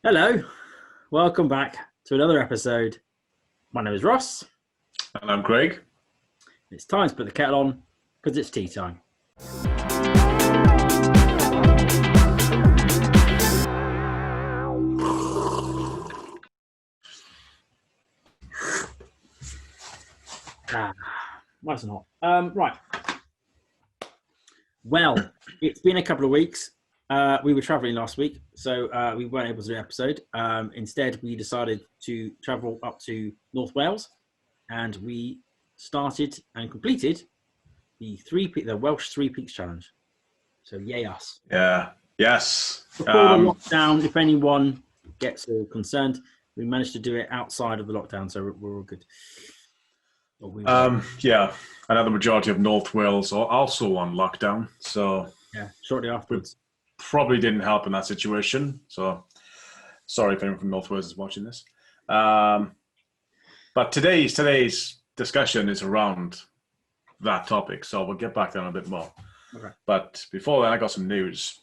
Hello, welcome back to another episode. My name is Ross. And I'm Craig. It's time to put the kettle on because it's tea time. Nice and hot. Right. Well, it's been a couple of weeks. We were traveling last week, so we weren't able to do an episode. Instead, we decided to travel up to North Wales, and we started and completed the Welsh Three Peaks Challenge. So, yay us! Yeah. Yes. Before the lockdown, if anyone gets concerned, we managed to do it outside of the lockdown, so we're all good. Yeah. I know the majority of North Wales are also on lockdown, so yeah, shortly afterwards. Probably didn't help in that situation. So sorry if anyone from North Wales is watching this. But today's discussion is around that topic, so we'll get back to that a bit more. Okay. But before that, I got some news.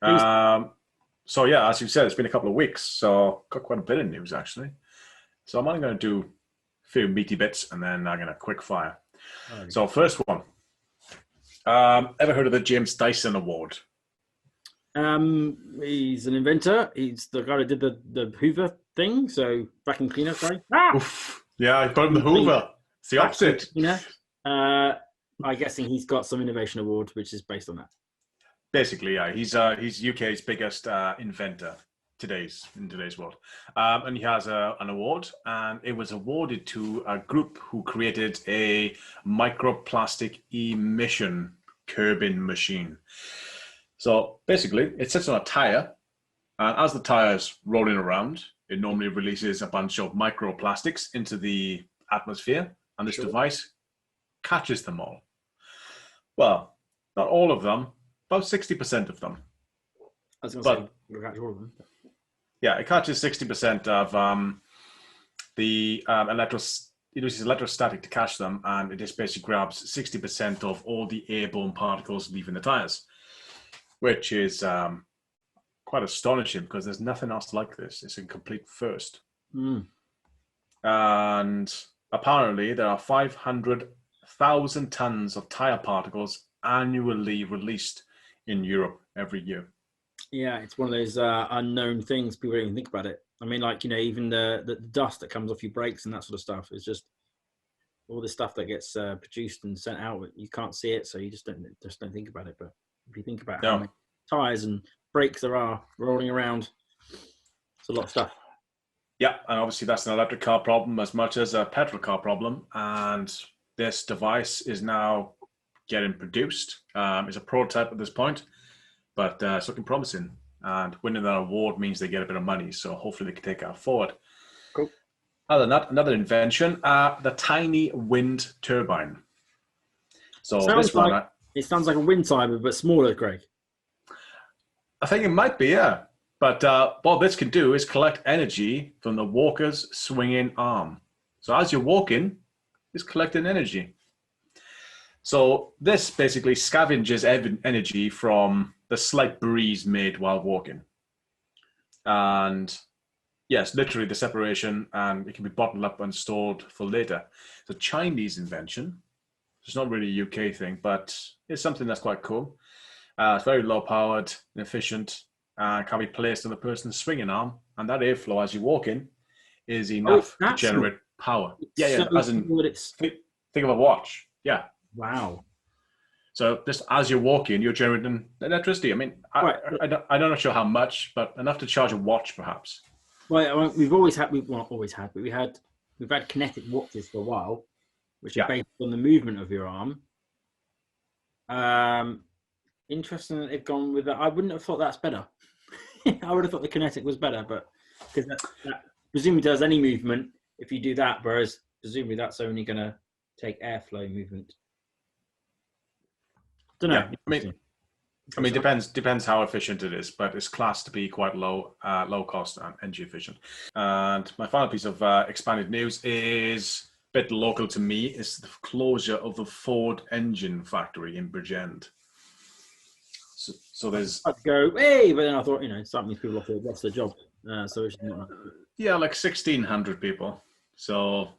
So yeah, as you said, it's been a couple of weeks, so got quite a bit of news actually. So I'm only going to do a few meaty bits, and then I'm going to quick fire. Alrighty. So first one. Ever heard of the James Dyson Award? He's an inventor. He's the guy that did the Hoover thing, so vacuum cleaner, sorry. Oof. Yeah, I call him the Hoover. It's the opposite. I'm guessing he's got some innovation award, which is based on that. Basically, yeah. He's UK's biggest inventor in today's world. And he has an award, and it was awarded to a group who created a microplastic emission curbing machine. So basically, it sits on a tire, and as the tire's rolling around, it normally releases a bunch of microplastics into the atmosphere, and this device catches them all. Well, not all of them, about 60% of them. I was going to say, you'll catch all of them. Yeah, it catches 60% of the it uses electrostatic to catch them, and it just basically grabs 60% of all the airborne particles leaving the tires, which is quite astonishing because there's nothing else like this. It's a complete first. And apparently there are 500,000 tons of tire particles annually released in Europe every year. Yeah, it's one of those unknown things. People don't even think about it. I mean, like, even the dust that comes off your brakes and that sort of stuff is just all the stuff that gets produced and sent out. You can't see it, so you just don't think about it. But if you think about how many tires and brakes there are rolling around, it's a lot of stuff. Yeah, and obviously that's an electric car problem as much as a petrol car problem. And this device is now getting produced. It's a prototype at this point, but it's looking promising. And winning that award means they get a bit of money, so hopefully they can take that forward. Cool. Other than that, another invention, the tiny wind turbine. So it sounds like a wind turbine, but smaller, Greg. I think it might be, yeah. But what this can do is collect energy from the walker's swinging arm. So as you're walking, it's collecting energy. So this basically scavenges energy from the slight breeze made while walking. And yes, literally the separation, and it can be bottled up and stored for later. It's a Chinese invention. It's not really a UK thing, but it's something that's quite cool. It's very low powered and efficient, and can be placed on the person's swinging arm. And that airflow as you walk in is enough to generate power. Yeah. As in, think of a watch. Yeah. Wow. So just as you're walking, you're generating electricity. I mean, I'm not sure how much, but enough to charge a watch, perhaps. Well, we've had kinetic watches for a while, which are based on the movement of your arm. Interesting that they've gone with that. I wouldn't have thought that's better. I would have thought the kinetic was better, but because that presumably does any movement if you do that, whereas presumably that's only going to take airflow movement. Don't know. Yeah, I mean, depends how efficient it is, but it's classed to be quite low cost and energy efficient. And my final piece of expanded news is a bit local to me. It's the closure of the Ford engine factory in Bridgend. So there's I'd go, hey, but then I thought, some of these people have lost their job, so it's not. yeah, like 1,600 people. So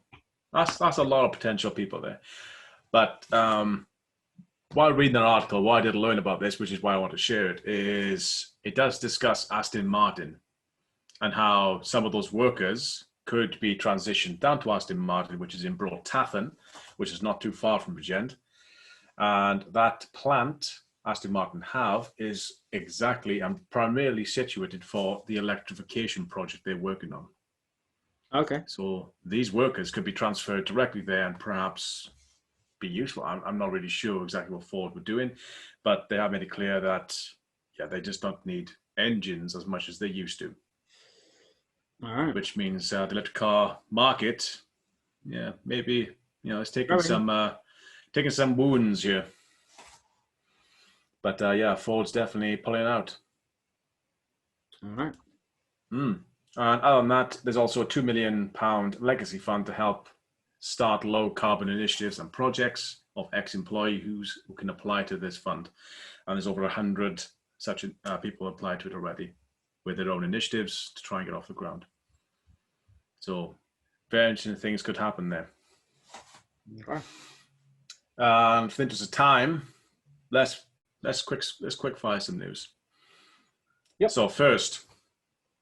that's a lot of potential people there. But while reading an article, what I did learn about this, which is why I want to share it, is it does discuss Aston Martin and how some of those workers could be transitioned down to Aston Martin, which is in Broad Taffin, which is not too far from Bridgend. And that plant Aston Martin have is exactly and primarily situated for the electrification project they're working on. Okay. So these workers could be transferred directly there and perhaps be useful. I'm not really sure exactly what Ford were doing, but they have made it clear that, yeah, they just don't need engines as much as they used to. All right. Which means the electric car market, yeah, maybe, it's taking some wounds here. But yeah, Ford's definitely pulling out. All right. And other than that, there's also a £2 million legacy fund to help start low carbon initiatives and projects of ex-employees who can apply to this fund. And there's over 100 such people applied to it already with their own initiatives to try and get off the ground. So very interesting things could happen there. Okay. For the interest of time, let's quick fire some news. Yep. So first,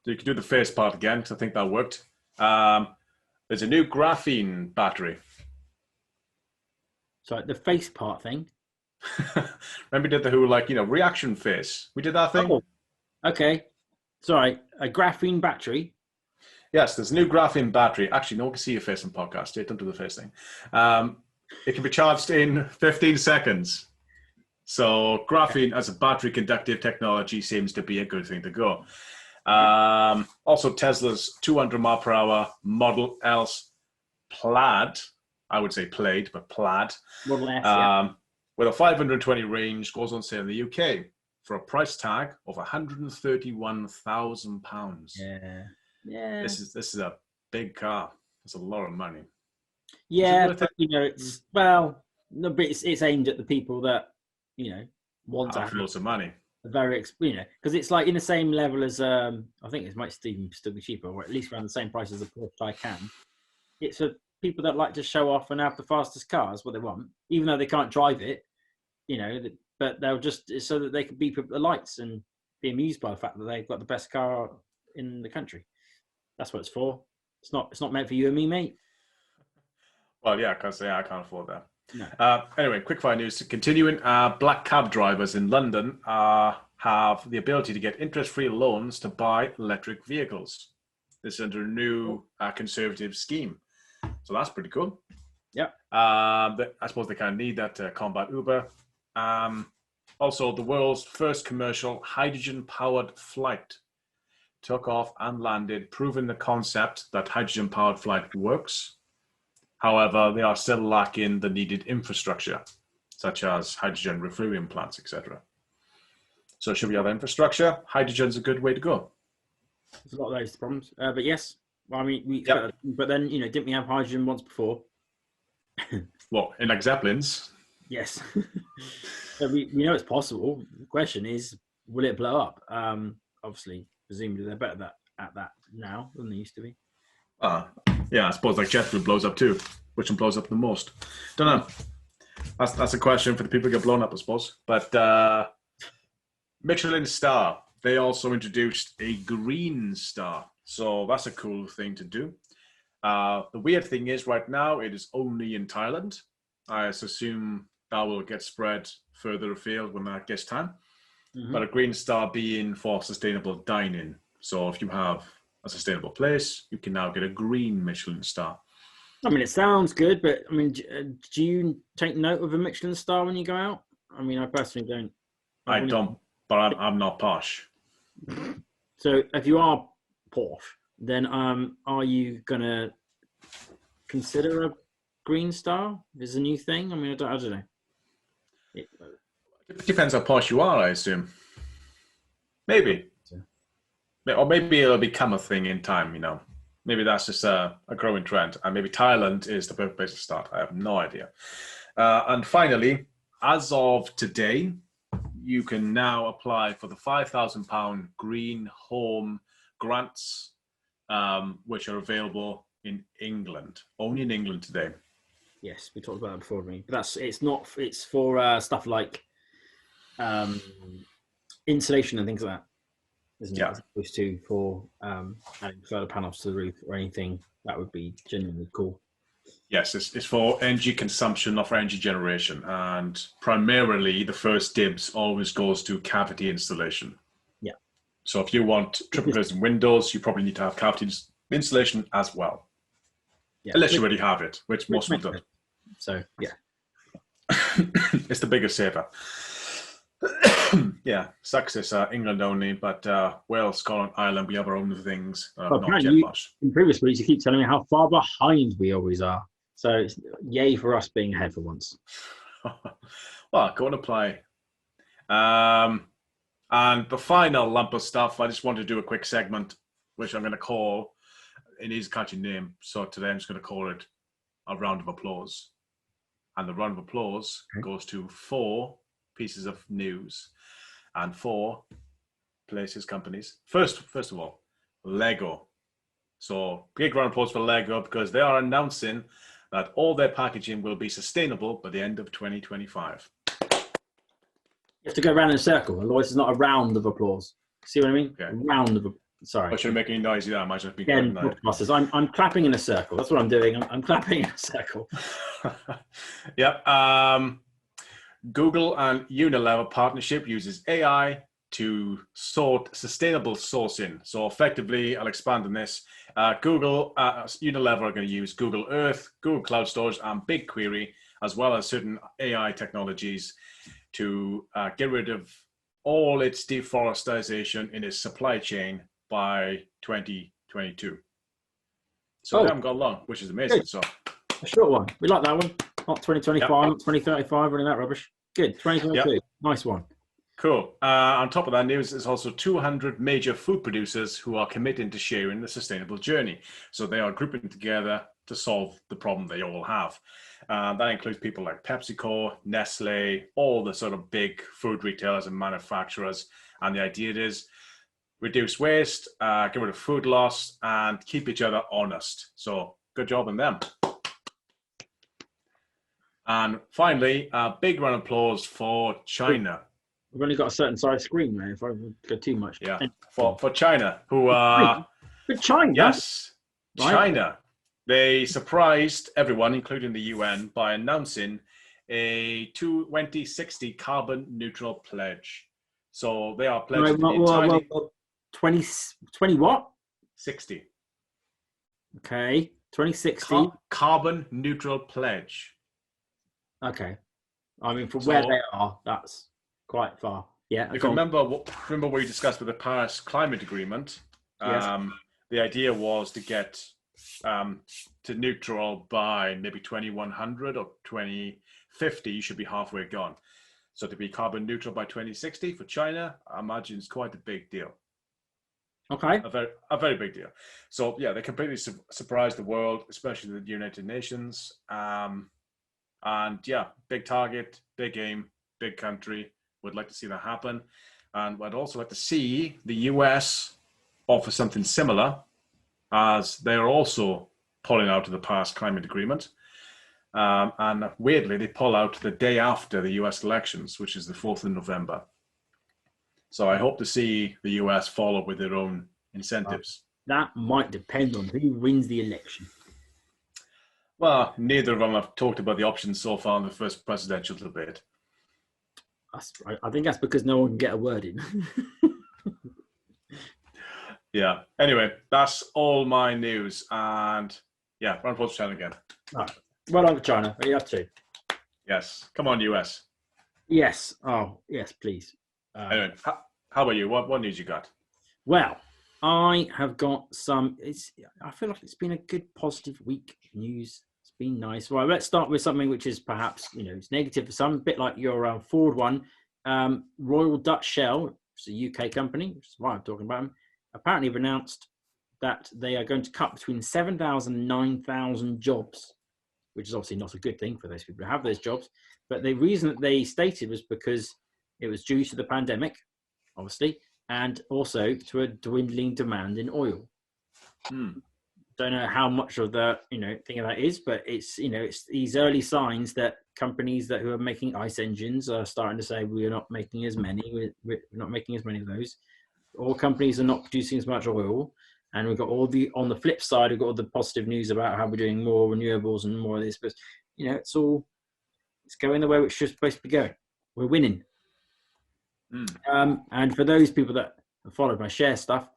you can do the first part again because I think that worked. There's a new graphene battery. So the face part thing. Remember we did the whole reaction face. We did that thing. Oh, okay. Sorry, a graphene battery. Yes, there's a new graphene battery. Actually, no one can see your face on podcast. Yeah, don't do the face thing. It can be charged in 15 seconds. So graphene as a battery conductive technology seems to be a good thing to go. Also, Tesla's 200 mile per hour Model S Plaid, I would say Plaid, but Plaid, Model S, with a 520 range, goes on sale in the UK for a price tag of £131,000. Yeah. This is a big car. It's a lot of money. Yeah, but, it's no, but it's aimed at the people that want to have lots of money. Very, because it's like in the same level as I think it might even still be cheaper, or at least around the same price as the Porsche Taycan. It's for people that like to show off and have the fastest cars, what they want, even though they can't drive it, but they'll just so that they can beep the lights and be amused by the fact that they've got the best car in the country. That's what it's for. It's not meant for you and me, mate. Well, yeah, because I can't afford that. No. Anyway, quickfire news. Continuing, black cab drivers in London have the ability to get interest-free loans to buy electric vehicles. This is under a new conservative scheme. So that's pretty cool. Yeah. I suppose they kind of need that to combat Uber. Also, the world's first commercial hydrogen-powered flight took off and landed, proving the concept that hydrogen-powered flight works. However, they are still lacking the needed infrastructure, such as hydrogen refueling plants, etc. So should we have infrastructure? Hydrogen's a good way to go. There's a lot of those problems. But yes, well, I mean, but then, didn't we have hydrogen once before? Well, in like Zeppelins. Yes. So we know it's possible. The question is, will it blow up? Obviously, presumably they're better at that now than they used to be. Yeah, I suppose like jet fuel blows up too. Which one blows up the most? Don't know. That's a question for the people who get blown up, I suppose. But Michelin Star, they also introduced a green star. So that's a cool thing to do. The weird thing is right now it is only in Thailand. I assume that will get spread further afield when that gets time. Mm-hmm. But a green star being for sustainable dining. So if you have a sustainable place, you can now get a green Michelin star. I mean, it sounds good, but I mean, do you take note of a Michelin star when you go out? I mean, I personally don't. I don't, but I'm not posh. So if you are posh, then are you gonna consider a green star as a new thing? I mean, I don't know. It depends how posh you are, I assume. Maybe. Or maybe it'll become a thing in time, Maybe that's just a growing trend. And maybe Thailand is the perfect place to start. I have no idea. And finally, as of today, you can now apply for the £5,000 Green Home grants, which are available in England, only in England today. Yes, we talked about that before. But it's for stuff like insulation and things like that, isn't it? Yeah. As opposed to for adding solar panels to the roof or anything that would be genuinely cool. Yes, it's for energy consumption, not for energy generation. And primarily, the first dibs always goes to cavity insulation. Yeah. So if you want triple glazed windows, you probably need to have cavity insulation as well. Yeah. Unless you already have it, which most people don't. So, yeah. It's the biggest saver. Yeah, sucks it's England only, but Wales, Scotland, Ireland, we have our own things. Not yet much. In previous weeks, you keep telling me how far behind we always are. So it's yay for us being ahead for once. Well, go and apply. And the final lump of stuff, I just want to do a quick segment, which I'm going to call, it is a catchy name, so today I'm just going to call it a round of applause. And the round of applause goes to 4 pieces of news and 4 places, companies. First of all, Lego. So big round of applause for Lego because they are announcing that all their packaging will be sustainable by the end of 2025. You have to go around in a circle, otherwise it's not a round of applause. See what I mean? Okay. A round of sorry. I shouldn't make any noise either. I might just be I'm clapping in a circle. That's what I'm doing. I'm clapping in a circle. Yep. Google and Unilever partnership uses AI to sort sustainable sourcing. So effectively, I'll expand on this. Google, Unilever are going to use Google Earth, Google Cloud Storage, and BigQuery, as well as certain AI technologies to get rid of all its deforestation in its supply chain by 2022. So they haven't got long, which is amazing. Good. So a short one. We like that one. Not 2025, not 2035, or any of that rubbish. Good. 2022. Yep. Nice one. Cool. On top of that news, there's also 200 major food producers who are committed to sharing the sustainable journey. So they are grouping together to solve the problem they all have. That includes people like PepsiCo, Nestle, all the sort of big food retailers and manufacturers. And the idea is reduce waste, get rid of food loss, and keep each other honest. So good job on them. And finally, a big round of applause for China. We've only got a certain size screen, man. If I go too much. Yeah, for China, who are... For China? Yes, right. China. They surprised everyone, including the UN, by announcing a 2060 carbon neutral pledge. So they are pledging entirely... 20 what? 60. Okay, 2060. Carbon neutral pledge. Okay. I mean, from where they are, that's quite far. Yeah. If you remember what we discussed with the Paris Climate Agreement, yes. The idea was to get to neutral by maybe 2100 or 2050. You should be halfway gone. So to be carbon neutral by 2060 for China, I imagine it's quite a big deal. Okay. A very big deal. So yeah, they completely surprised the world, especially the United Nations. And yeah, big target, big aim, big country. Would like to see that happen. And I'd also like to see the US offer something similar, as they are also pulling out of the Paris Climate Agreement. And weirdly, they pull out the day after the US elections, which is the 4th of November. So I hope to see the US follow with their own incentives. That might depend on who wins the election. Well, neither of them have talked about the options so far in the first presidential debate. That's right. I think that's because no one can get a word in. Yeah. Anyway, that's all my news. And yeah, round of applause for China again. All right. Well done, China. What are you up to? Yes. Come on, US. Yes. Oh, yes, please. Anyway, how about you? What news you got? Well, I have got some. I feel like it's been a good, positive week of news. It's been nice. Well, let's start with something which is perhaps, it's negative for some, a bit like your Ford one. Royal Dutch Shell, which is a UK company, which is why I'm talking about them, apparently have announced that they are going to cut between 7,000 and 9,000 jobs, which is obviously not a good thing for those people who have those jobs. But the reason that they stated was because it was due to the pandemic, obviously, and also to a dwindling demand in oil. Don't know how much of the thing of that is, but it's it's these early signs that companies who are making ICE engines are starting to say we're not making as many. We're not making as many of those. All companies are not producing as much oil, and we've got on the flip side, we've got all the positive news about how we're doing more renewables and more of this. But it's going the way it's just supposed to be going. We're winning. And for those people that have followed my share stuff.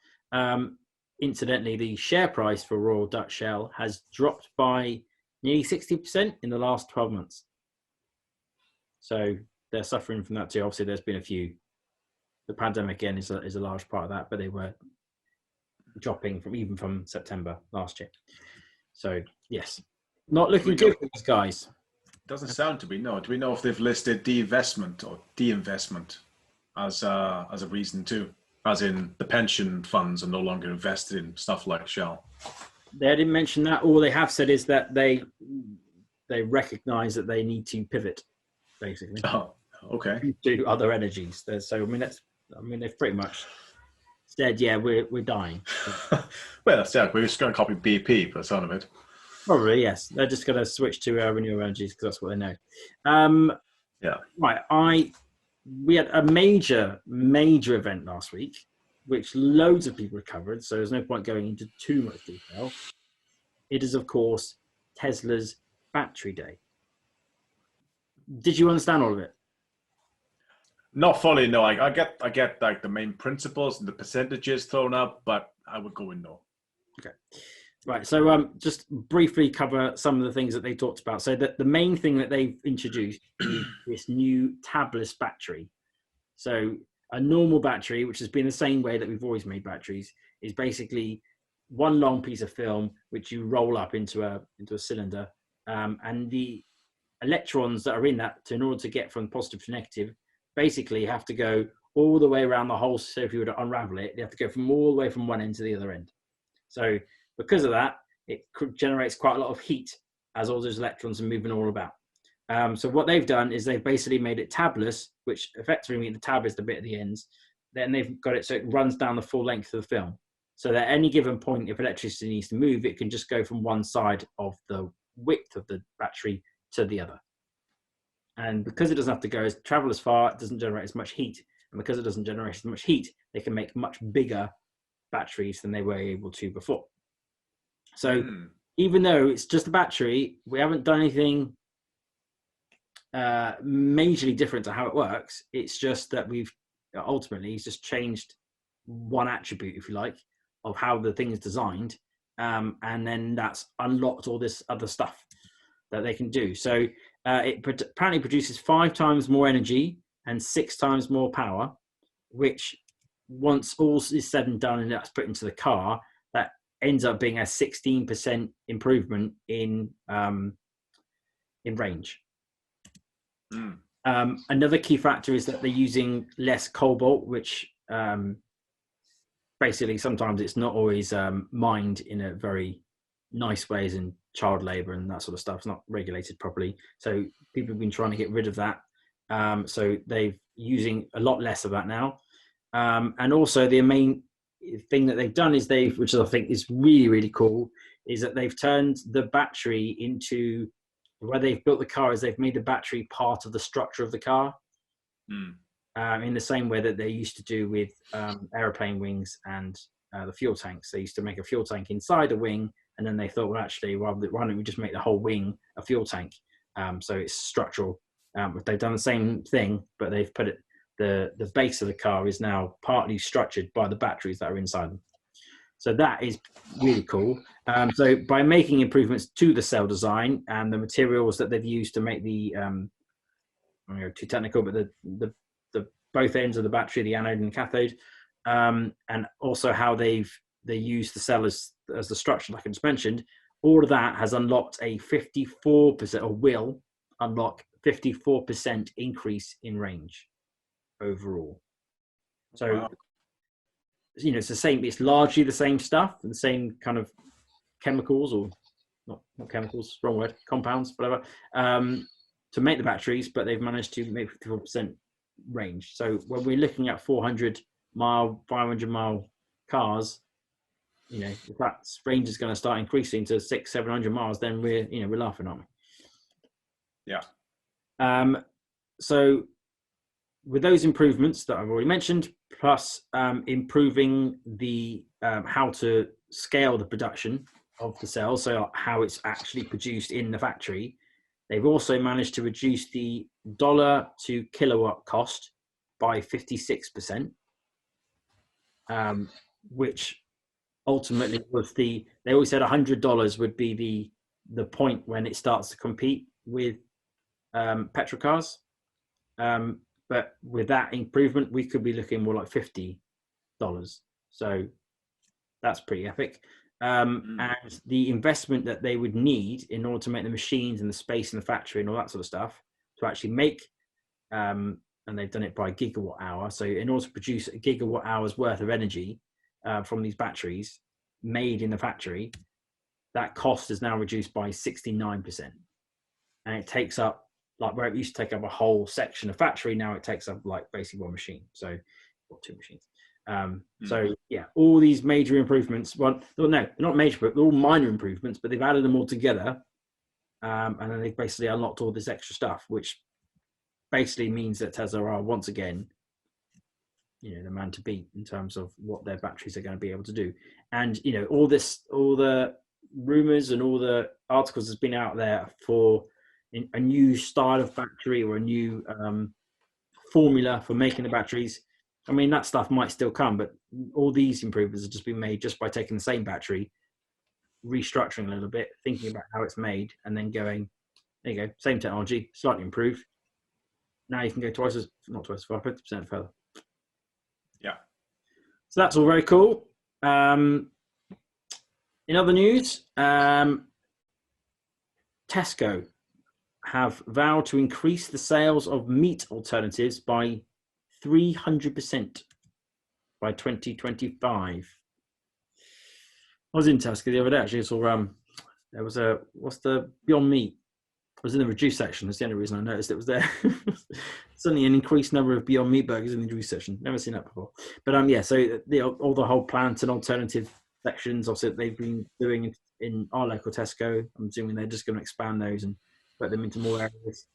Incidentally, the share price for Royal Dutch Shell has dropped by nearly 60% in the last 12 months. So they're suffering from that too. Obviously, there's been the pandemic again is a large part of that, but they were dropping from September last year. So yes, not looking good for these guys. Doesn't sound to be, no. Do we know if they've listed divestment or de-investment as a reason too? As in the pension funds are no longer invested in stuff like Shell. They didn't mention that. All they have said is that they recognise that they need to pivot, basically. Oh, okay. To other energies. So they've pretty much said, yeah, we're dying. Well, we're just going to copy BP for the sound of it. Probably, yes. They're just going to switch to renewable energies because that's what they know. Yeah. Right. We had a major event last week, which loads of people have covered, so there's no point going into too much detail. It is, of course, Tesla's Battery Day. Did you understand all of it? Not fully, no. I get like the main principles and the percentages thrown up, but I would go in no. Okay. Right, so just briefly cover some of the things that they talked about. So the main thing that they've introduced is this new tabless battery. So a normal battery, which has been the same way that we've always made batteries, is basically one long piece of film which you roll up into a cylinder, and the electrons that are in that, in order to get from positive to negative, basically have to go all the way around the whole. So if you were to unravel it, they have to go all the way from one end to the other end. So because of that, it generates quite a lot of heat as all those electrons are moving all about. So what they've done is they've basically made it tabless, which effectively means the tab is the bit at the ends. Then they've got it so it runs down the full length of the film. So that at any given point, if electricity needs to move, it can just go from one side of the width of the battery to the other. And because it doesn't have to travel as far, it doesn't generate as much heat. And because it doesn't generate as much heat, they can make much bigger batteries than they were able to before. So even though it's just a battery, we haven't done anything majorly different to how it works. It's just that we've ultimately just changed one attribute, if you like, of how the thing is designed, and then that's unlocked all this other stuff that they can do. So it apparently produces 5 times more energy and 6 times more power, which once all is said and done and that's put into the car, that ends up being a 16% improvement in range. Another key factor is that they're using less cobalt, which basically sometimes it's not always mined in a very nice way, as in child labor and that sort of stuff. It's not regulated properly. So people have been trying to get rid of that. So they're using a lot less of that now. And also the main thing that they've done is which I think is really, really cool, is that they've turned the battery into, where they've built the car is they've made the battery part of the structure of the car, in the same way that they used to do with aeroplane wings and the fuel tanks. They used to make a fuel tank inside a wing, and then they thought, well, actually, why don't we just make the whole wing a fuel tank? So it's structural. They've done the same thing, but they've put it, the base of the car is now partly structured by the batteries that are inside them. So that is really cool. So by making improvements to the cell design and the materials that they've used to make the, I'm going to go too technical, but the both ends of the battery, the anode and the cathode, and also how they use the cell as the structure, like I just mentioned, all of that has unlocked a 54%, or will unlock 54% increase in range overall. So, wow. It's the same, it's largely the same stuff, the same kind of chemicals, or not chemicals, wrong word, compounds, whatever, to make the batteries, but they've managed to make 54% range. So when we're looking at 400-mile, 500-mile cars, if that range is going to start increasing to 600-700 miles, then we're laughing, aren't we? Yeah. So with those improvements that I've already mentioned, plus improving the how to scale the production of the cells, so how it's actually produced in the factory, they've also managed to reduce the dollar to kilowatt cost by 56%, which ultimately was they always said $100 would be the point when it starts to compete with petrol cars. But with that improvement, we could be looking more like $50. So that's pretty epic. And the investment that they would need in order to make the machines and the space in the factory and all that sort of stuff to actually make, and they've done it by gigawatt hour. So in order to produce a gigawatt hour's worth of energy from these batteries made in the factory, that cost is now reduced by 69%. And it takes up, like where it used to take up a whole section of factory, now it takes up like basically one machine. So, or two machines. So yeah, all these major improvements, well, no, they're not major, but they're all minor improvements, but they've added them all together. And then they've basically unlocked all this extra stuff, which basically means that Tesla are once again, the man to beat in terms of what their batteries are going to be able to do. And, all the rumors and all the articles that's been out there for a new style of battery or a new formula for making the batteries. I mean, that stuff might still come, but all these improvements have just been made just by taking the same battery, restructuring a little bit, thinking about how it's made, and then going, there you go, same technology, slightly improved. Now you can go not twice as far, 50% further. Yeah. So that's all very cool. In other news, Tesco have vowed to increase the sales of meat alternatives by 300% by 2025. I was in Tesco the other day, actually. So there was what's the Beyond Meat? I was in the reduced section. That's the only reason I noticed it was there. Suddenly an increased number of Beyond Meat burgers in the reduced section. Never seen that before. But yeah, so all the whole plant and alternative sections, obviously, they've been doing in our local Tesco. I'm assuming they're just going to expand those and put them into more areas.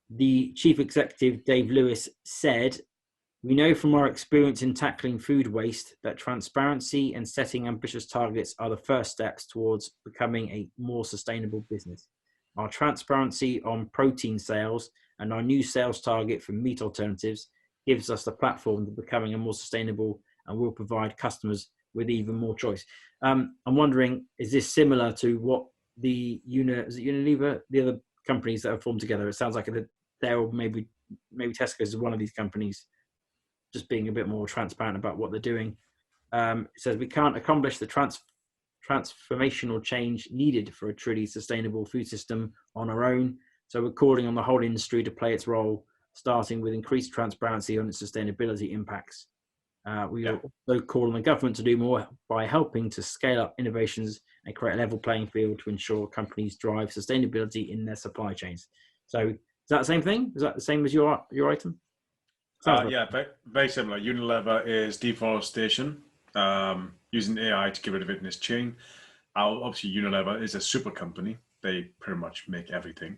The chief executive, Dave Lewis, said, "We know from our experience in tackling food waste that transparency and setting ambitious targets are the first steps towards becoming a more sustainable business. Our transparency on protein sales and our new sales target for meat alternatives gives us the platform to becoming a more sustainable and will provide customers with even more choice." I'm wondering, is this similar to what is it Unilever, the other companies that have formed together? It sounds like they're maybe Tesco is one of these companies just being a bit more transparent about what they're doing. It says, "We can't accomplish the transformational change needed for a truly sustainable food system on our own. So we're calling on the whole industry to play its role, starting with increased transparency on its sustainability impacts. We are also calling on the government to do more by helping to scale up innovations and create a level playing field to ensure companies drive sustainability in their supply chains." So is that the same thing? Is that the same as your item? Yeah, very similar. Unilever is deforestation, using AI to get rid of it in its chain. Obviously, Unilever is a super company. They pretty much make everything.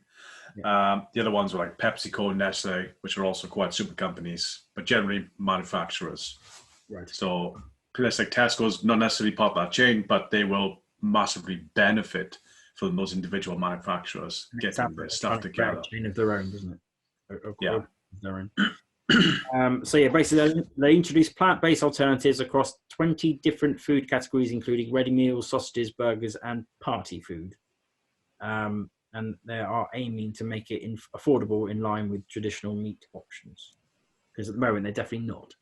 Yeah. The other ones are like PepsiCo, Nestle, which are also quite super companies, but generally manufacturers. Right. So places like Tesco's not necessarily part of that chain, but they will massively benefit from those individual manufacturers getting their stuff together. A chain of their own, doesn't it? Yeah. Their own. So yeah, basically they introduced plant-based alternatives across 20 different food categories, including ready meals, sausages, burgers, and party food. And they are aiming to make it affordable in line with traditional meat options, because at the moment they're definitely not.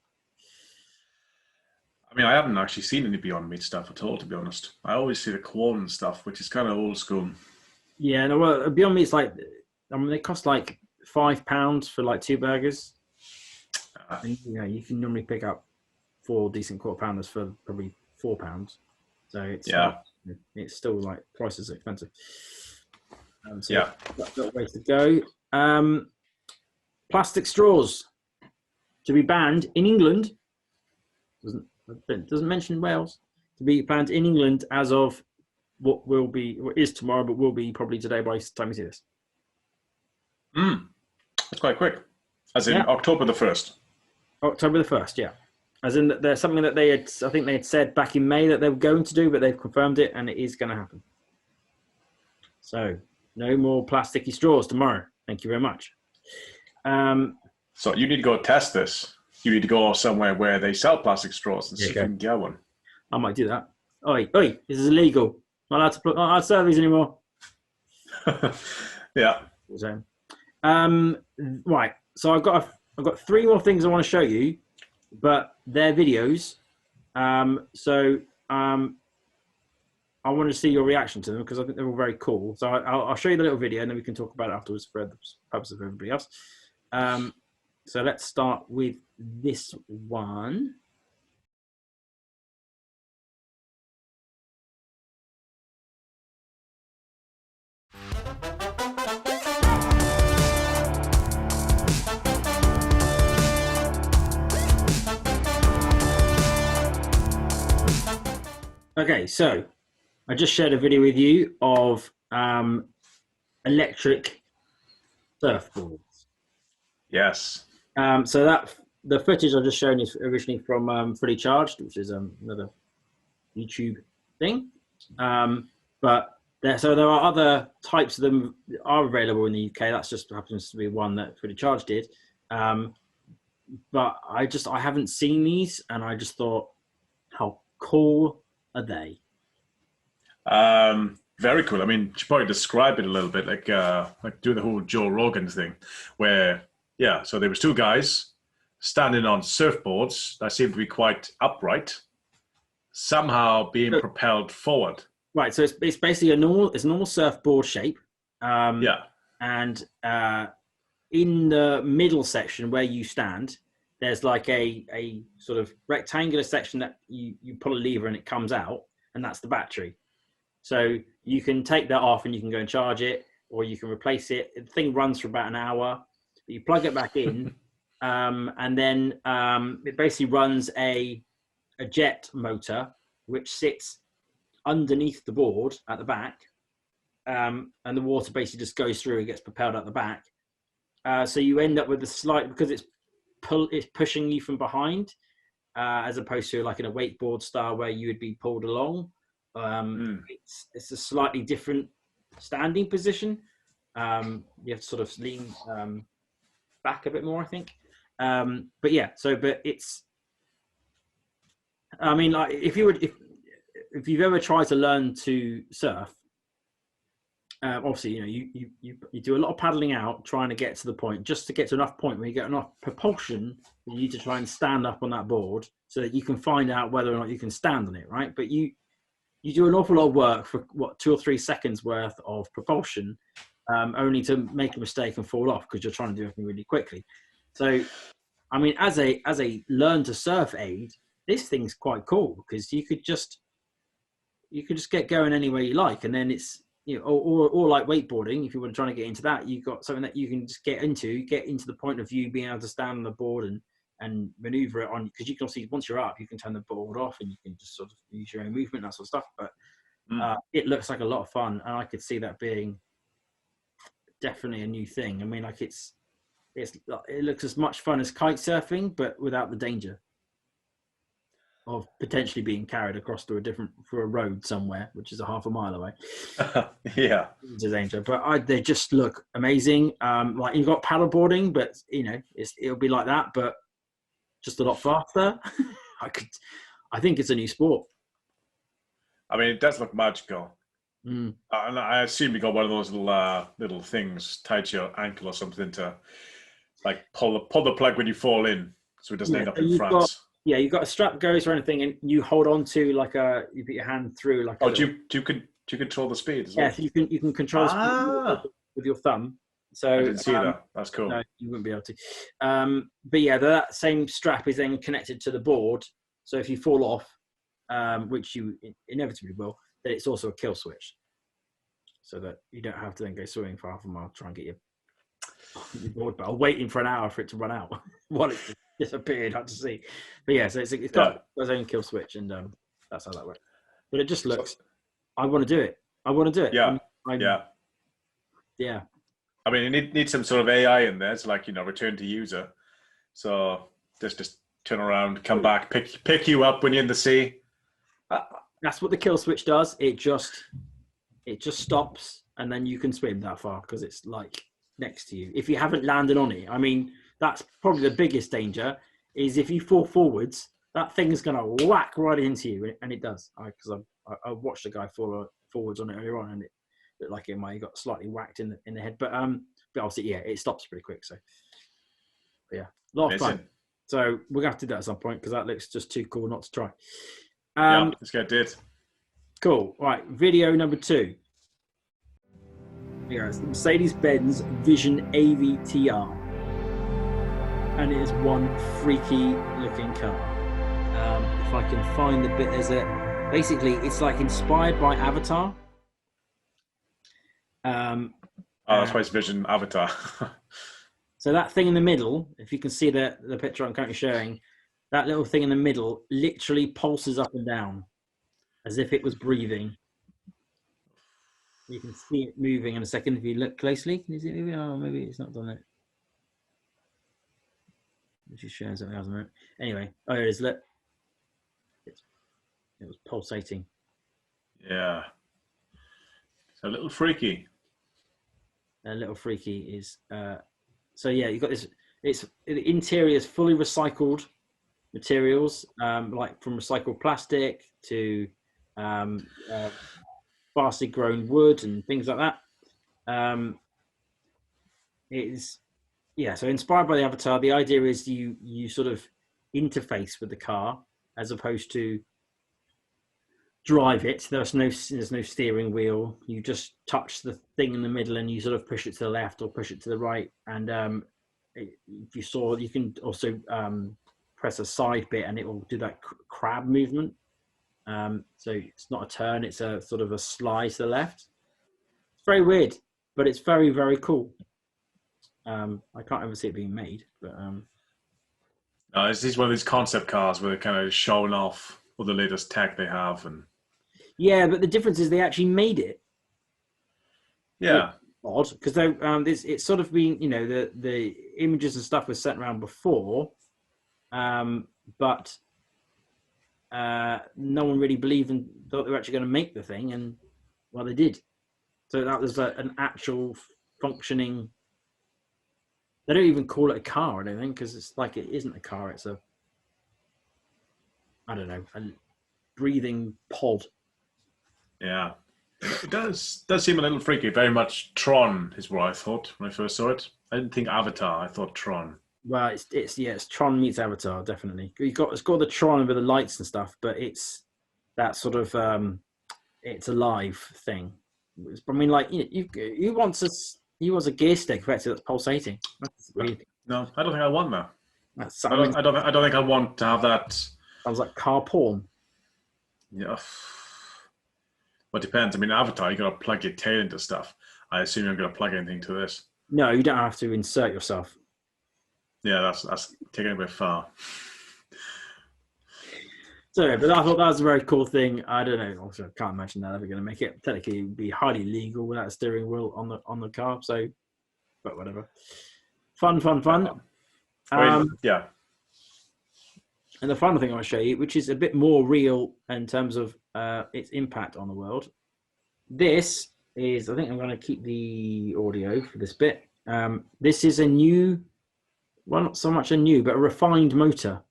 I mean, I haven't actually seen any Beyond Meat stuff at all, to be honest. I always see the corn stuff, which is kind of old school. Yeah, no, well, Beyond Meat's like, I mean, they cost like £5 for like 2 burgers. And, you can normally pick up 4 decent quarter pounders for probably £4. So it's still like twice as expensive. So that's a ways to go. plastic straws to be banned in England. Doesn't mention Wales. To be banned in England as of what is tomorrow, but will be probably today by the time you see this. That's quite quick. As in October the 1st. October the 1st, yeah. As in there's something that I think they had said back in May that they were going to do, but they've confirmed it and it is going to happen. So no more plasticky straws tomorrow. Thank you very much. So you need to go test this. You need to go somewhere where they sell plastic straws and see if you can get one. I might do that. Oi, this is illegal. Not allowed to serve these anymore. Yeah. So, right. So I've got 3 more things I want to show you, but they're videos. I want to see your reaction to them because I think they're all very cool. So I'll show you the little video and then we can talk about it afterwards for the purpose of everybody else. So let's start with this one. Okay, so I just shared a video with you of electric surfboards. Yes. So that the footage I've just shown is originally from Fully Charged, which is another YouTube thing. But there are other types of them that are available in the UK. That's just happens to be one that Fully Charged did. But I haven't seen these, and I just thought, how cool are they? Very cool. I mean, you should probably describe it a little bit, like doing the whole Joe Rogan thing, where so there was 2 guys standing on surfboards that seemed to be quite upright, somehow being propelled forward. Right. So it's basically a normal surfboard shape. And in the middle section where you stand, there's like a sort of rectangular section that you pull a lever and it comes out, and that's the battery. So you can take that off and you can go and charge it, or you can replace it. The thing runs for about an hour. You plug it back in, and then it basically runs a jet motor, which sits underneath the board at the back, and the water basically just goes through and gets propelled out the back. So you end up with a slight, because it's pushing you from behind, as opposed to like in a wakeboard style where you would be pulled along. It's a slightly different standing position. You have to sort of lean back a bit more, I think. But it's, I mean, like if you've ever tried to learn to surf, obviously, you do a lot of paddling out, trying to get to the point, just to get to enough point where you get enough propulsion for you to try and stand up on that board so that you can find out whether or not you can stand on it, right? But you do an awful lot of work for 2 or 3 seconds worth of propulsion, only to make a mistake and fall off because you're trying to do everything really quickly. So, I mean, as a learn to surf aid, this thing's quite cool because you could just get going any way you like, and then it's, or like wakeboarding, if you were trying to get into that, you've got something that you can just get into the point of view, being able to stand on the board and maneuver it on, because you can see once you're up, you can turn the board off and you can just sort of use your own movement, that sort of stuff. But it looks like a lot of fun, and I could see that being definitely a new thing. I mean, like it looks as much fun as kite surfing, but without the danger of potentially being carried across to for a road somewhere, which is a half a mile away. Yeah, it's a danger. But they just look amazing. Like you've got paddleboarding, but it'll be like that, but just a lot faster. I think it's a new sport. I mean, it does look magical. And I assume you got one of those little things tied to your ankle or something to like pull the plug when you fall in, so it doesn't end up in France. You've got a strap goes or anything, and you hold on to you put your hand through like. Do you control the speed as well? Yeah, so you can control the speed with your thumb. So I didn't see that. That's cool. No, you wouldn't be able to. But yeah, that same strap is then connected to the board. So if you fall off, which you inevitably will, then it's also a kill switch, so that you don't have to then go swimming for half a mile to try and get your You're bored, but I'm waiting for an hour for it to run out while it's just disappeared. Hard to see. But yeah, so it's got its own kill switch, and that's how that works. But it just looks. I want to do it. I want to do it. Yeah. Yeah. I mean, you need some sort of AI in there. It's like, return to user. So just turn around, come back, pick you up when you're in the sea. That's what the kill switch does. It just stops, and then you can swim that far because it's like next to you. If you haven't landed on it, I mean, that's probably the biggest danger. Is if you fall forwards, that thing is going to whack right into you, and it does. Because I watched a guy fall forwards on it earlier on, and it looked like it might have got slightly whacked in the head. But obviously, yeah, it stops pretty quick. So but yeah, a lot of fun. So we're gonna have to do that at some point because that looks just too cool not to try. Let's get it. Cool. All right, video number 2. Yeah, it's the Mercedes-Benz Vision AVTR, and it is one freaky looking car. If I can find the bit, basically it's like inspired by Avatar. That's why it's Vision Avatar. So that thing in the middle, if you can see the picture I'm currently showing, that little thing in the middle literally pulses up and down as if it was breathing. You can see it moving in a second if you look closely. Can you see it moving? Oh, maybe it's not done it. It's just showing something else. Anyway, oh, here it is. Look. It was pulsating. Yeah. It's a little freaky. A little freaky is... so yeah, you've got this... The interior is fully recycled materials, like from recycled plastic to sparsely grown wood and things like that. So inspired by the Avatar, the idea is you sort of interface with the car as opposed to drive it. There's no steering wheel. You just touch the thing in the middle and you sort of push it to the left or push it to the right. And if you saw, you can also press a side bit and it will do that crab movement. So it's not a turn, it's a sort of a slide to the left. It's very weird, but it's very, very cool. I can't ever see it being made, but no, this is one of these concept cars where they're kind of showing off all the latest tech they have. And yeah, but the difference is they actually made it. Yeah. Odd, because it's sort of been, the images and stuff was sent around before, but no one really believed and thought they were actually going to make the thing, and well, they did. So that was an actual functioning. They don't even call it a car, I don't think, because it's like it isn't a car. It's a breathing pod. Yeah. It does seem a little freaky. Very much Tron is what I thought when I first saw it. I didn't think Avatar. I thought Tron. Well, it's Tron meets Avatar, definitely. It's got the Tron with the lights and stuff, but it's that sort of it's a live thing. I mean, like you want a gear stick effectively that's pulsating. That's weird. No, I don't think I want that. I don't think I want to have that. Sounds like car porn. Yeah. Well, it depends. I mean, Avatar, you got to plug your tail into stuff. I assume you're going to plug anything to this. No, you don't have to insert yourself. Yeah, that's taking it a bit far. So, but I thought that was a very cool thing. I don't know. Also, I can't imagine that ever going to make it. Technically, it would be highly legal without a steering wheel on the car. So, but whatever. Fun. Yeah. And the final thing I want to show you, which is a bit more real in terms of its impact on the world. This is, I think I'm going to keep the audio for this bit. This is a new, well, not so much a new, but a refined motor.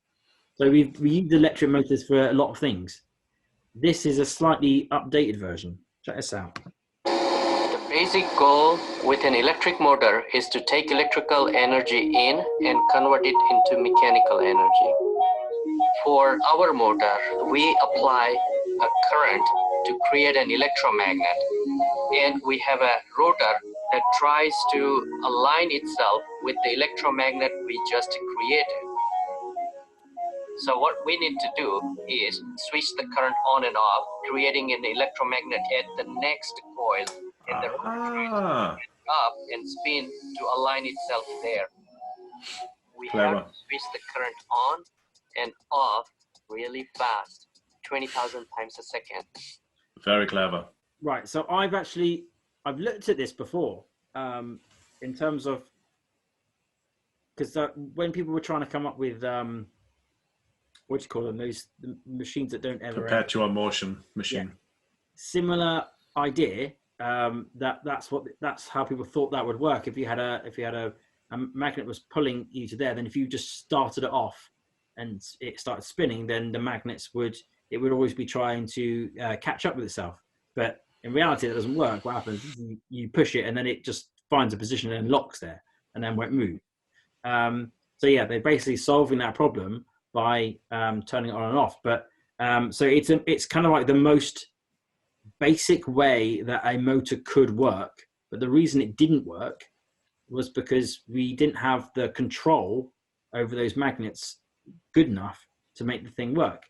So we use electric motors for a lot of things. This is a slightly updated version. Check this out. The basic goal with an electric motor is to take electrical energy in and convert it into mechanical energy. For our motor, we apply a current to create an electromagnet, and we have a rotor that tries to align itself with the electromagnet we just created. So what we need to do is switch the current on and off, creating an electromagnet at the next coil in the rotor. up and spin to align itself there. We Clever. have to switch the current on and off really fast, 20,000 times a second. Very clever. Right. So I've looked at this before, in terms of, because when people were trying to come up with what do you call them? The machines that don't ever end. Perpetual motion machine. Yeah. Similar idea. That's how people thought that would work. If you had a magnet was pulling you to there, then if you just started it off and it started spinning, then the magnets would always be trying to catch up with itself. But in reality, that doesn't work. What happens is you push it and then it just finds a position and locks there and then won't move. So yeah, they're basically solving that problem by turning it on and off. But so it's kind of like the most basic way that a motor could work. But the reason it didn't work was because we didn't have the control over those magnets good enough to make the thing work.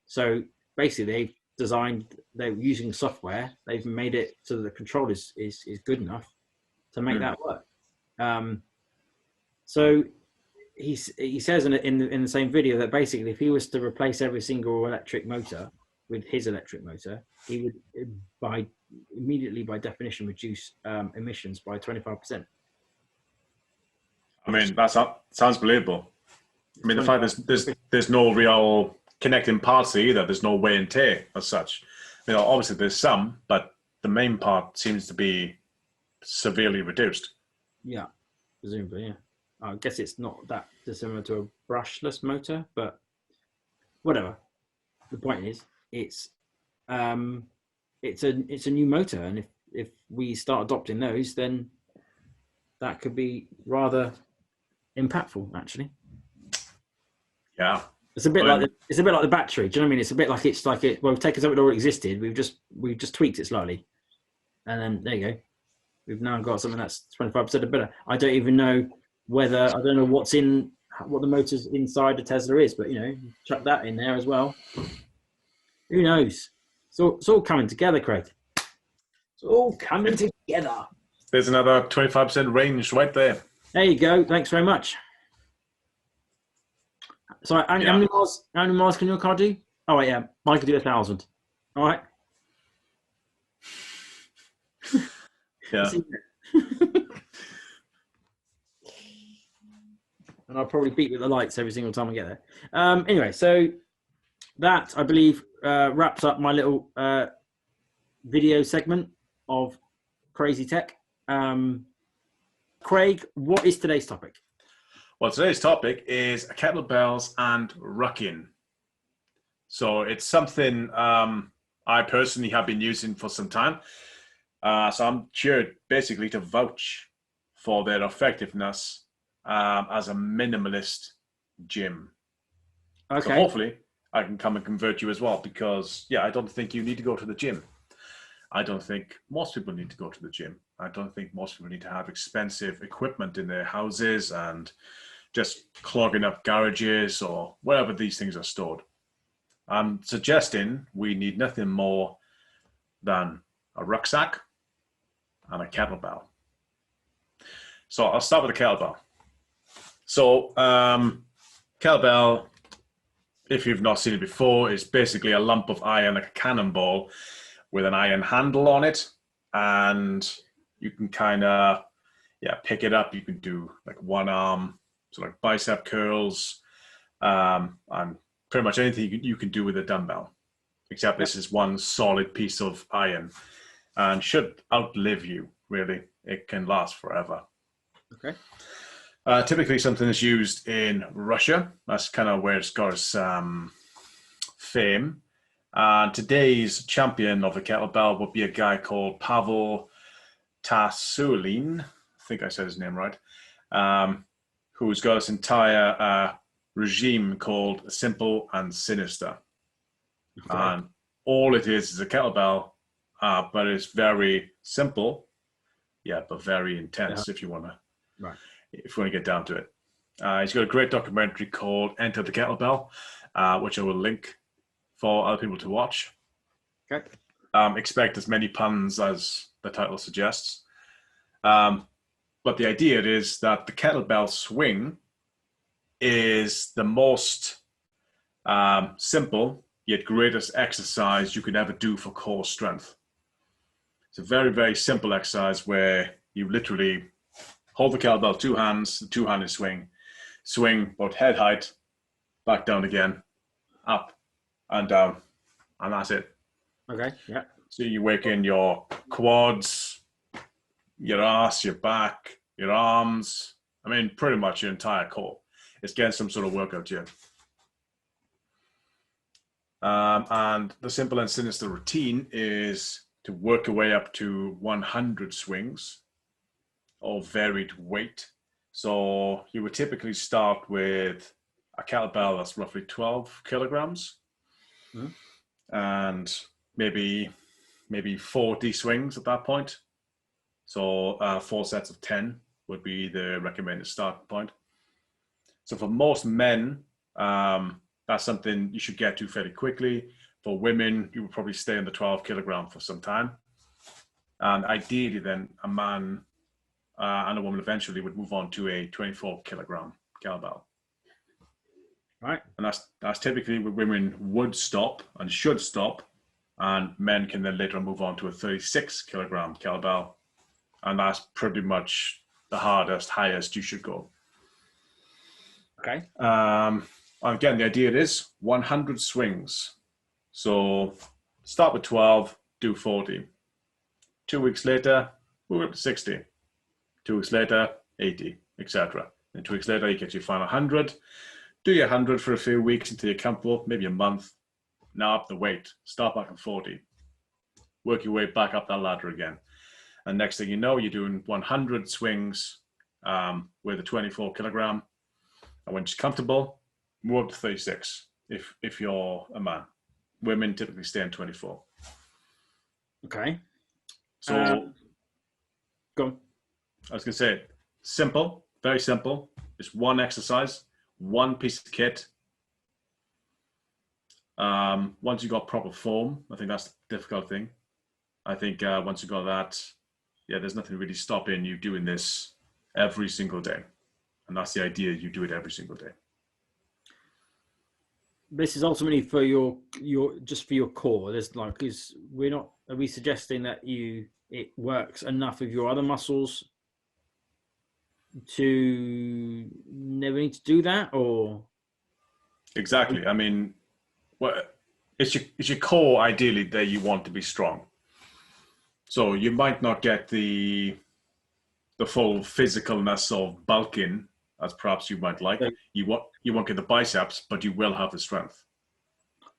So basically they're using software, they've made it so that the control is good enough to make that work. So he says in the same video that basically if he was to replace every single electric motor with his electric motor, he would immediately by definition reduce emissions by 25%. I mean, that sounds believable. I mean, the fact there's no real connecting parts either. There's no wear and tear as such. You know, obviously there's some, but the main part seems to be severely reduced. Yeah, presumably, yeah. I guess it's not that dissimilar to a brushless motor, but whatever. The point is, it's a new motor, and if we start adopting those, then that could be rather impactful, actually. Yeah, it's a bit like the battery. Do you know what I mean? It's a bit like we've taken something that already existed, we've just tweaked it slightly, and then there you go. We've now got something that's 25% better. I don't even know what the motors inside the Tesla is, but chuck that in there as well. Who knows? It's all coming together, Craig. It's all coming together. There's another 25% range right there. There you go. Thanks very much. So how many miles can your car do? Oh wait, yeah, mine can do 1,000. All right. Yeah. And I'll probably beat with the lights every single time I get there. Anyway, so that, I believe, wraps up my little video segment of Crazy Tech. Craig, what is today's topic? Well, today's topic is kettlebells and rucking. So it's something I personally have been using for some time. So I'm here basically to vouch for their effectiveness as a minimalist gym. Okay. So hopefully I can come and convert you as well, because I don't think you need to go to the gym. I don't think most people need to go to the gym. I don't think most people need to have expensive equipment in their houses and just clogging up garages or wherever these things are stored. I'm suggesting we need nothing more than a rucksack and a kettlebell. So I'll start with the kettlebell. So kettlebell, if you've not seen it before, is basically a lump of iron, like a cannonball, with an iron handle on it, and you can kind of pick it up. You can do like one arm, so like bicep curls, and pretty much anything you can do with a dumbbell, except this is one solid piece of iron and should outlive you, really. It can last forever. Okay. Typically something that's used in Russia. That's kind of where it's got its fame. Today's champion of the kettlebell would be a guy called Pavel Tasulin, I think I said his name right, who's got this entire regime called Simple and Sinister. Okay. And all it is a kettlebell, but it's very simple, but very intense if you want to get down to it. He's got a great documentary called Enter the Kettlebell, which I will link for other people to watch. Okay. Expect as many puns as the title suggests. But the idea is that the kettlebell swing is the most simple yet greatest exercise you could ever do for core strength. It's a very, very simple exercise where you literally hold the kettlebell, two hands, the two-handed swing about head height, back down again, up and down, and that's it. Okay, yeah. So you work in your quads, your ass, your back, your arms. I mean, pretty much your entire core. It's getting some sort of workout here. And the simple and sinister routine is to work your way up to 100 swings of varied weight. So you would typically start with a kettlebell that's roughly 12 kilograms, and maybe 40 swings at that point. So 4 sets of 10 would be the recommended starting point. So for most men, that's something you should get to fairly quickly. For women, you would probably stay on the 12 kilogram for some time. And ideally then a man and a woman eventually would move on to a 24 kilogram kettlebell. Right. And that's typically where women would stop and should stop. And men can then later move on to a 36 kilogram kettlebell. And that's pretty much the highest you should go. Okay. Again, the idea is 100 swings. So start with 12, do 40. 2 weeks later, move up to 60. 2 weeks later, 80, etc. And 2 weeks later, you get your final 100. Do your 100 for a few weeks until you're comfortable, maybe a month. Now up the weight, start back at 40. Work your way back up that ladder again. And next thing you know, you're doing 100 swings with a 24 kilogram. And when you're comfortable, move up to 36 if you're a man. Women typically stay on 24. Okay. So, go on. I was going to say, simple, very simple. It's one exercise, one piece of kit. Once you got proper form, I think that's the difficult thing. I think once you got that, yeah, there's nothing really stopping you doing this every single day. And that's the idea, you do it every single day. This is ultimately for your just for your core. There's like, are we suggesting that it works enough with your other muscles to never need to do that, or? Exactly. I mean, it's your core ideally that you want to be strong. So you might not get the full physicalness of bulking as perhaps you might like. You won't get the biceps, but you will have the strength.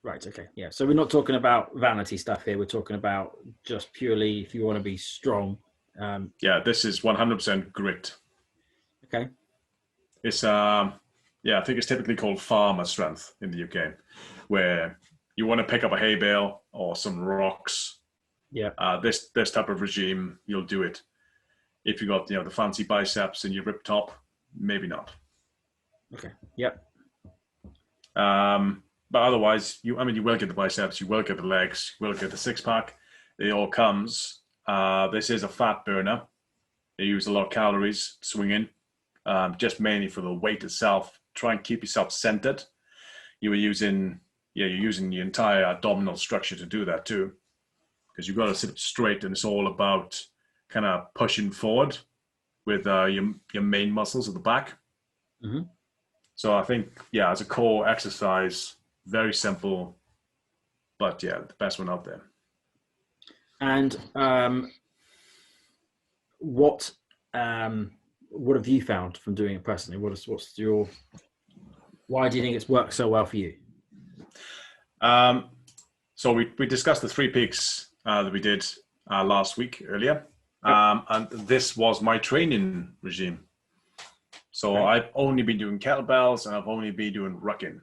Right. Okay. Yeah. So we're not talking about vanity stuff here. We're talking about just purely if you want to be strong. Yeah, this is 100% grit. Okay. It's I think it's typically called farmer strength in the UK, where you want to pick up a hay bale or some rocks. Yeah. This type of regime, you'll do it. If you got the fancy biceps and your rip top, maybe not. Okay. Yep. But otherwise, you will get the biceps, you will get the legs, you will get the six pack. It all comes. This is a fat burner. You use a lot of calories swinging, just mainly for the weight itself. Try and keep yourself centered. You're using the entire abdominal structure to do that too, because you've got to sit up straight, and it's all about kind of pushing forward with your main muscles at the back. Mm-hmm. So I think, as a core exercise, very simple, but the best one out there. And what have you found from doing it personally? Why do you think it's worked so well for you? So we discussed the 3 peaks that we did last week earlier. Yep. And this was my training regime. So Okay. I've only been doing kettlebells and I've only been doing rucking.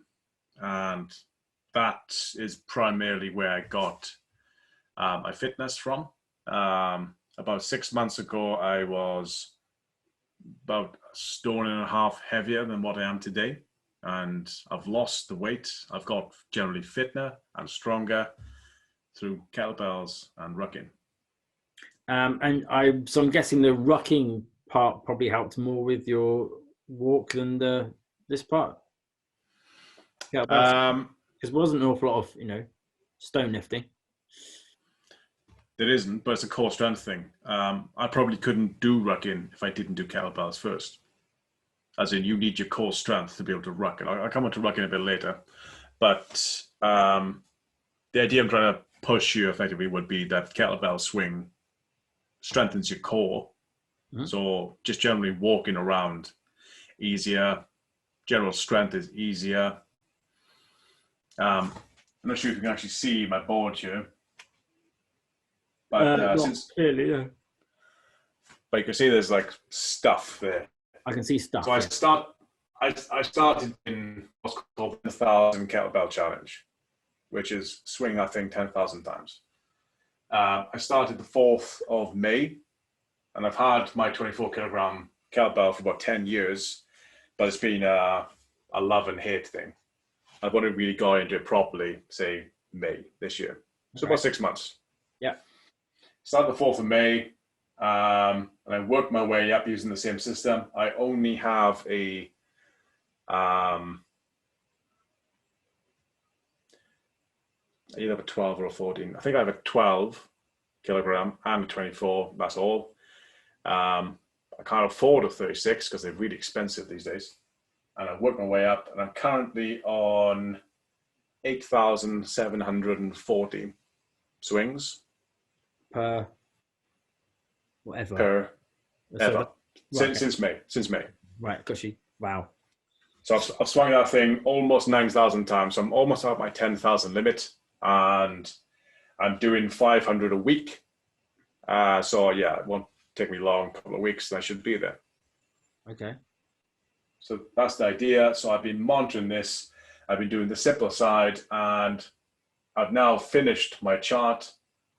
And that is primarily where I got my fitness from. About 6 months ago, I was about 1.5 stone heavier than what I am today. And I've lost the weight. I've got generally fitter and stronger through kettlebells and rucking. And so I'm guessing the rucking part probably helped more with your walk than this part. Yeah, because it wasn't an awful lot of stone lifting. There isn't, but it's a core strength thing. I probably couldn't do rucking if I didn't do kettlebells first. As in, you need your core strength to be able to ruck. And I'll come on to rucking a bit later. But the idea I'm trying to push you effectively would be that kettlebell swing strengthens your core. Mm-hmm. So just generally walking around easier. General strength is easier. I'm not sure if you can actually see my board here. But since clearly, yeah. But you can see there's like stuff there. I can see stuff. So I started in what's called the 10,000 kettlebell challenge, which is swing, I think, 10,000 times. I started the 4th of May, and I've had my 24 kilogram kettlebell for about 10 years, but it's been a love and hate thing. I've only really got into it properly, say, May this year. So about 6 months. Yeah. Started the 4th of May, and I worked my way up using the same system. I only have a either a 12 or a 14. I think I have a 12 kilogram and a 24. That's all. I can't afford a 36 because they're really expensive these days. And I've worked my way up, and I'm currently on 8,740 swings. Per whatever. Per ever. Right, Since May. Right, gushy. Wow. So I've swung that thing almost 9,000 times. So I'm almost at my 10,000 limit, and I'm doing 500 a week. So yeah, it won't take me long, a couple of weeks, and I should be there. Okay. So that's the idea. So I've been monitoring this. I've been doing the simple side, and I've now finished my chart.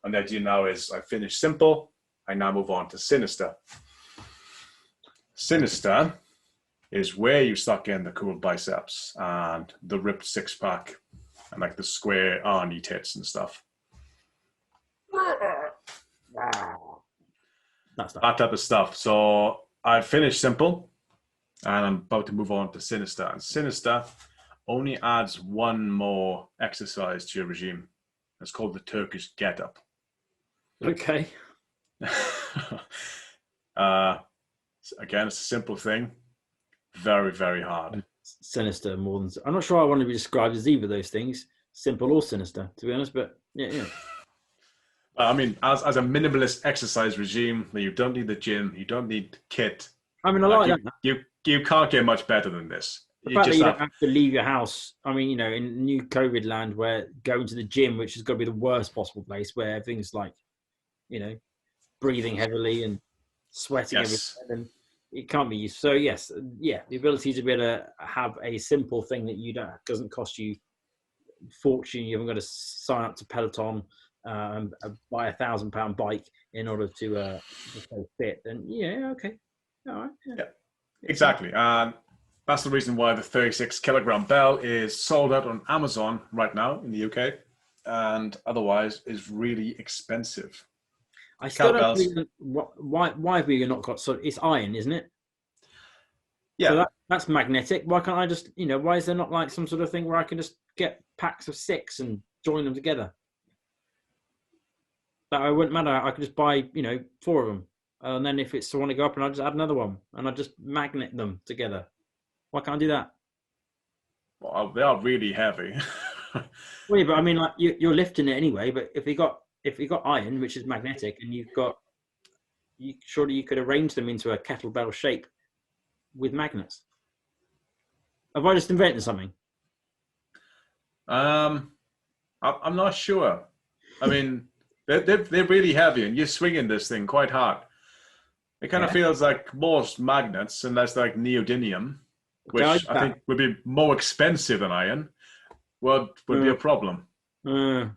And the idea now is I finish simple. I now move on to sinister. Sinister is where you start getting the cool biceps and the ripped six pack and like the square Arnie tits and stuff. That's that type of stuff. So I finished simple, and I'm about to move on to sinister. And sinister only adds one more exercise to your regime. It's called the Turkish get up. Okay. Again, it's a simple thing. Very, very hard. Sinister more than... I'm not sure I want to be described as either of those things, simple or sinister, to be honest, but yeah. I mean, as a minimalist exercise regime, you don't need the gym, you don't need kit. I mean, I like that. You can't get much better than this. The fact that you don't have to leave your house. I mean, in new COVID land where going to the gym, which has got to be the worst possible place, where everything's like, breathing heavily and sweating everything, and it can't be used. So yes, the ability to be able to have a simple thing that doesn't cost you a fortune. You haven't got to sign up to Peloton and buy £1,000 bike in order to stay fit. And okay, all right, yeah. Exactly. And that's the reason why the 36 kilogram bell is sold out on Amazon right now in the UK, and otherwise is really expensive. I still don't believe why have we not got... So it's iron, isn't it? Yeah. So that's magnetic. Why can't I just, why is there not like some sort of thing where I can just get packs of 6 and join them together? That it wouldn't matter. I could just buy, 4 of them. And then if it's I want to go up, and I just add another one, and I just magnet them together. Why can't I do that? Well, they are really heavy. Well, yeah, but I mean, like you're lifting it anyway. But if you got iron, which is magnetic, and surely you could arrange them into a kettlebell shape with magnets. Have I just invented something? I'm not sure. I mean, they're really heavy, and you're swinging this thing quite hard. It kind of feels like most magnets, and that's like neodymium, which I think would be more expensive than iron. Would be a problem. I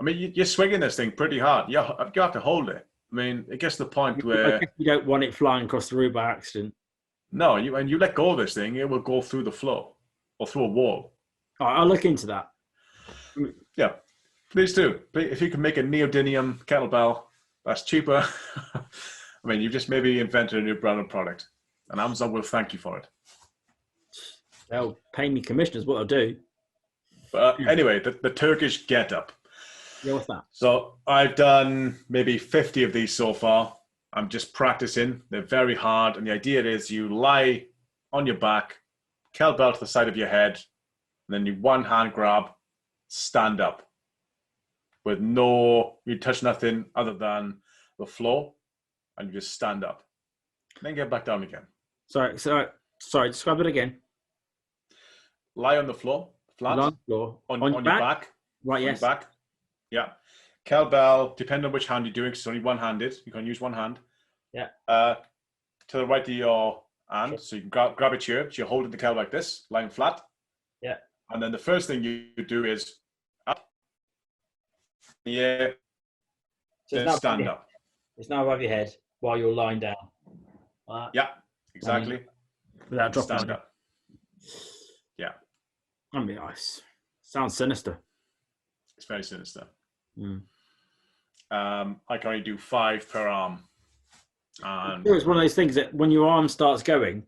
mean, you're swinging this thing pretty hard. You have to hold it. I mean, it gets to the point where... You don't want it flying across the room by accident. No, you let go of this thing, it will go through the floor or through a wall. All right, I'll look into that. Yeah, please do. If you can make a neodymium kettlebell, That's cheaper. I mean, you just maybe invented a new brand of product, and Amazon will thank you for it. They'll pay me commission is what I'll do. But anyway, the Turkish get-up. Yeah, what's that? So I've done maybe 50 of these so far. I'm just practicing. They're very hard. And the idea is you lie on your back, kettlebell to the side of your head, and then you one hand grab, stand up with you touch nothing other than the floor, and you just stand up. Then get back down again. Sorry, describe it again. Lie on the floor, flat, on the floor. on your back. Right, on yes. your back. Yeah. Kettlebell, depending on which hand you're doing, because it's only one-handed, you can use one hand. Yeah. To the right of your hand, sure. So you can grab it here. So you're holding the kettlebell like this, lying flat. Yeah. And then the first thing you do is up. Yeah. So then stand up. It's now above your head while you're lying down. Yeah, exactly. Without dropping. Stand up. Yeah. I mean, nice. Sounds sinister. It's very sinister. Mm. I can only do 5 per arm. And it's one of those things that when your arm starts going,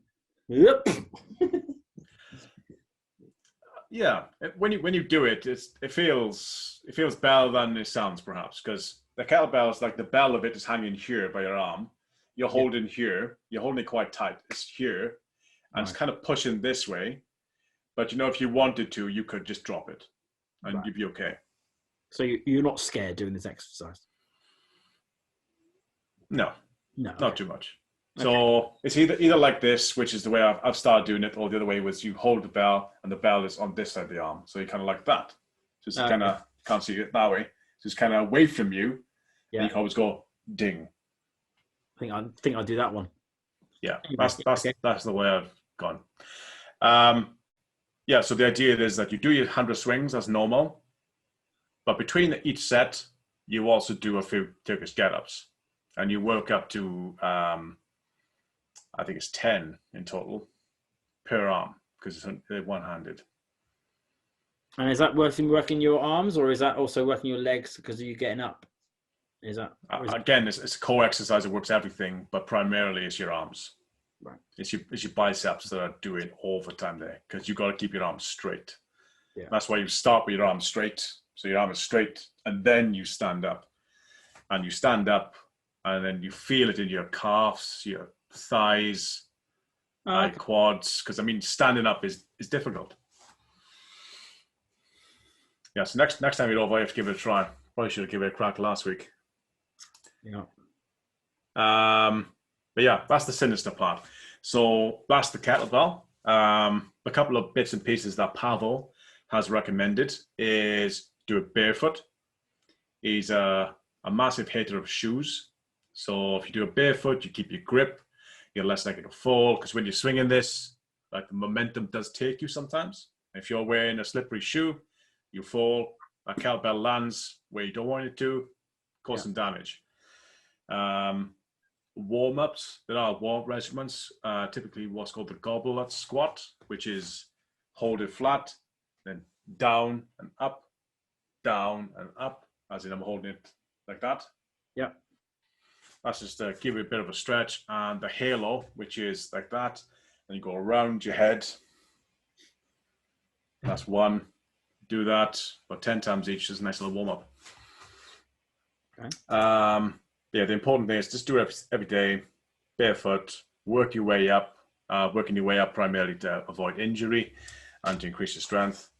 yep. Yeah, when you do it, it feels better than it sounds, perhaps, because the kettlebell is like the bell of it is hanging here by your arm. You're holding here. You're holding it quite tight. It's here, and it's kind of pushing this way. But if you wanted to, you could just drop it, and you'd be okay. So you're not scared doing this exercise? No, not too much. So it's either like this, which is the way I've started doing it, or the other way was you hold the bell and the bell is on this side of the arm. So you kind of like that. So it's kind of, can't see it that way. So it's kind of away from you. Yeah. And you can always go ding. I think I'll do that one. Yeah, that's the way I've gone. Yeah, so the idea is that you do your 100 swings as normal, but between each set, you also do a few Turkish get-ups. And you work up to, I think it's 10 in total per arm, because it's one-handed. And is that working your arms, or is that also working your legs because of you getting up? Again, it's a core exercise that works everything, but primarily it's your arms. Right. It's your biceps that are doing all the time there, because you've got to keep your arms straight. Yeah. That's why you start with your arms straight. So your arm is straight, and then you stand up. And you stand up, and then you feel it in your calves, your thighs, quads. Because standing up is difficult. Yeah. So next time you're over, you have to give it a try. Probably should have given it a crack last week. Yeah. But yeah, that's the sinister part. So that's the kettlebell. A couple of bits and pieces that Pavel has recommended is do it barefoot. He's a massive hater of shoes. So if you do it barefoot, you keep your grip, you're less likely to fall, because when you're swinging this, like the momentum does take you sometimes. If you're wearing a slippery shoe, you fall, a kettlebell lands where you don't want it to, cause some damage. Warm-ups, there are warm regimens, typically what's called the goblet squat, which is hold it flat, then down and up, as in I'm holding it like that. Yeah. That's just to give you a bit of a stretch. And the halo, which is like that, and you go around your head. That's one. Do that about 10 times each. Just a nice little warm-up. Okay. Yeah, the important thing is just do it every day, barefoot, working your way up primarily to avoid injury and to increase your strength.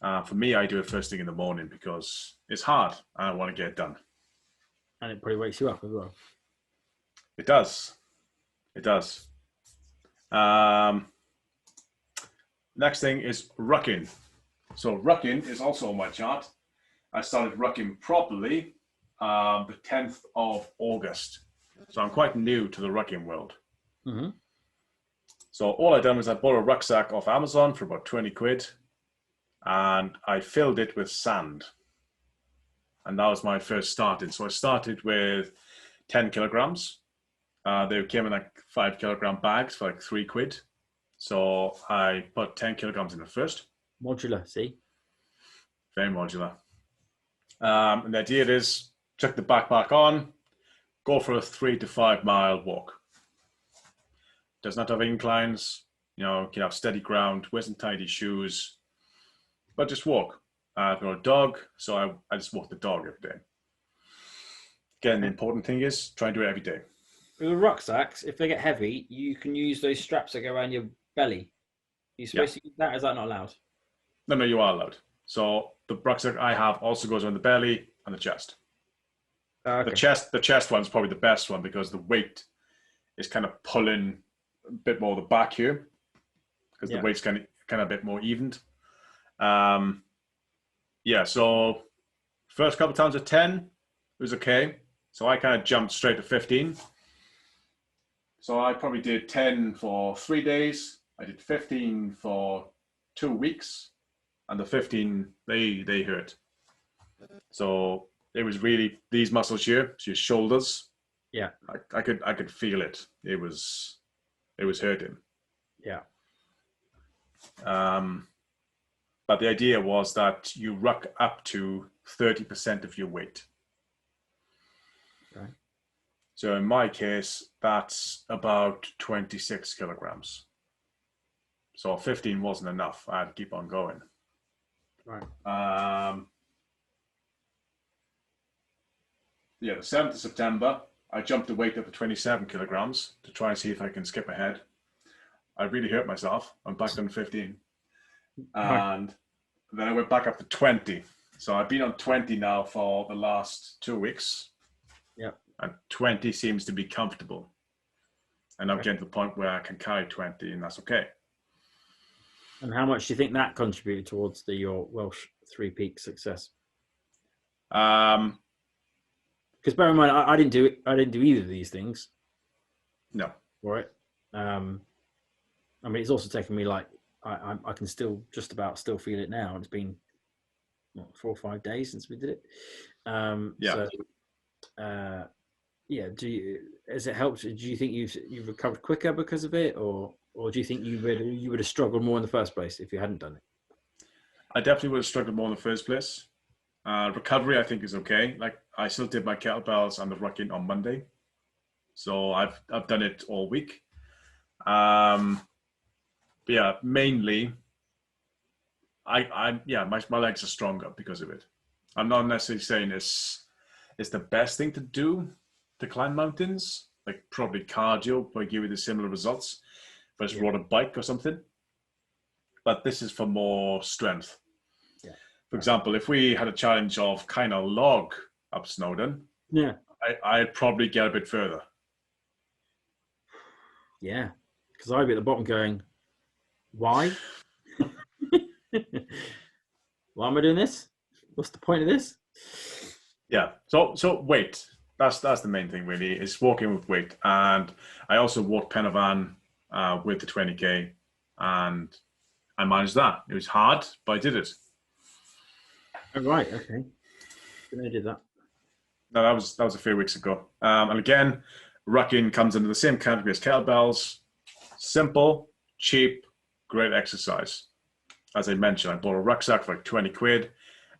For me, I do it first thing in the morning because it's hard and I want to get it done. And it probably wakes you up as well. It does. It does. Next thing is rucking. So rucking is also on my chart. I started rucking properly the 10th of August. So I'm quite new to the rucking world. Mm-hmm. So all I done was I bought a rucksack off Amazon for about 20 quid and I filled it with sand. And that was my first starting. So I started with 10 kilograms. They came in like 5 kilogram bags for like 3 quid. So I put 10 kilograms in the first. Modular, see? Very modular. And the idea is chuck the backpack on, go for a 3 to 5 mile walk. Does not have inclines, you know, can have steady ground, wear some tidy shoes, but just walk. I've got a dog, so I just walk the dog every day. Again, the important thing is try and do it every day. With the rucksacks, if they get heavy, you can use those straps that go around your belly. You're supposed to use that, or is that not allowed? No, you are allowed. So the rucksack I have also goes on the belly and the chest. Okay. The chest one's probably the best one because the weight is kind of pulling a bit more the back here because the weight's kind of a bit more evened. So first couple of times at 10, it was okay. So I kind of jumped straight to 15. So I probably did 10 for 3 days. I did 15 for 2 weeks, and the 15 they hurt. So it was really these muscles here, so your shoulders. Yeah, I could feel it. It was hurting. Yeah. But the idea was that you ruck up to 30% of your weight. Right. So in my case, that's about 26 kilograms. So 15 wasn't enough. I had to keep on going. Right. The 7th of September, I jumped the weight up to 27 kilograms to try and see if I can skip ahead. I really hurt myself. I'm back on 15. And then I went back up to 20. So I've been on 20 now for the last 2 weeks. Yeah. And 20 seems to be comfortable. And I'm getting to the point where I can carry 20 and that's okay. And how much do you think that contributed towards your Welsh Three Peaks success? Because Because bear in mind, I didn't do either of these things. No. Right. I mean, it's also taken me like I can still just about still feel it now. It's been 4 or 5 days since we did it. Has it helped? Do you think you've recovered quicker because of it, or do you think you would have struggled more in the first place if you hadn't done it? I definitely would have struggled more in the first place. Recovery, I think, is okay. Like I still did my kettlebells and the rucking on Monday, so I've done it all week. Mainly, my legs are stronger because of it. I'm not necessarily saying it's the best thing to do to climb mountains. Like probably cardio will give you the similar results, but it's rode a bike or something. But this is for more strength. Yeah. For example, if we had a challenge of kind of log up Snowdon, I'd probably get a bit further. Yeah, because I'd be at the bottom going, why? Why am I doing this? What's the point of this? Yeah. So weight. That's the main thing really, is walking with weight. And I also walked Penavan with the 20K, and I managed that. It was hard, but I did it. Oh, right. Okay. I did that. No, that was a few weeks ago. And again, rucking comes into the same category as kettlebells. Simple, cheap, great exercise. As I mentioned, I bought a rucksack for like 20 quid,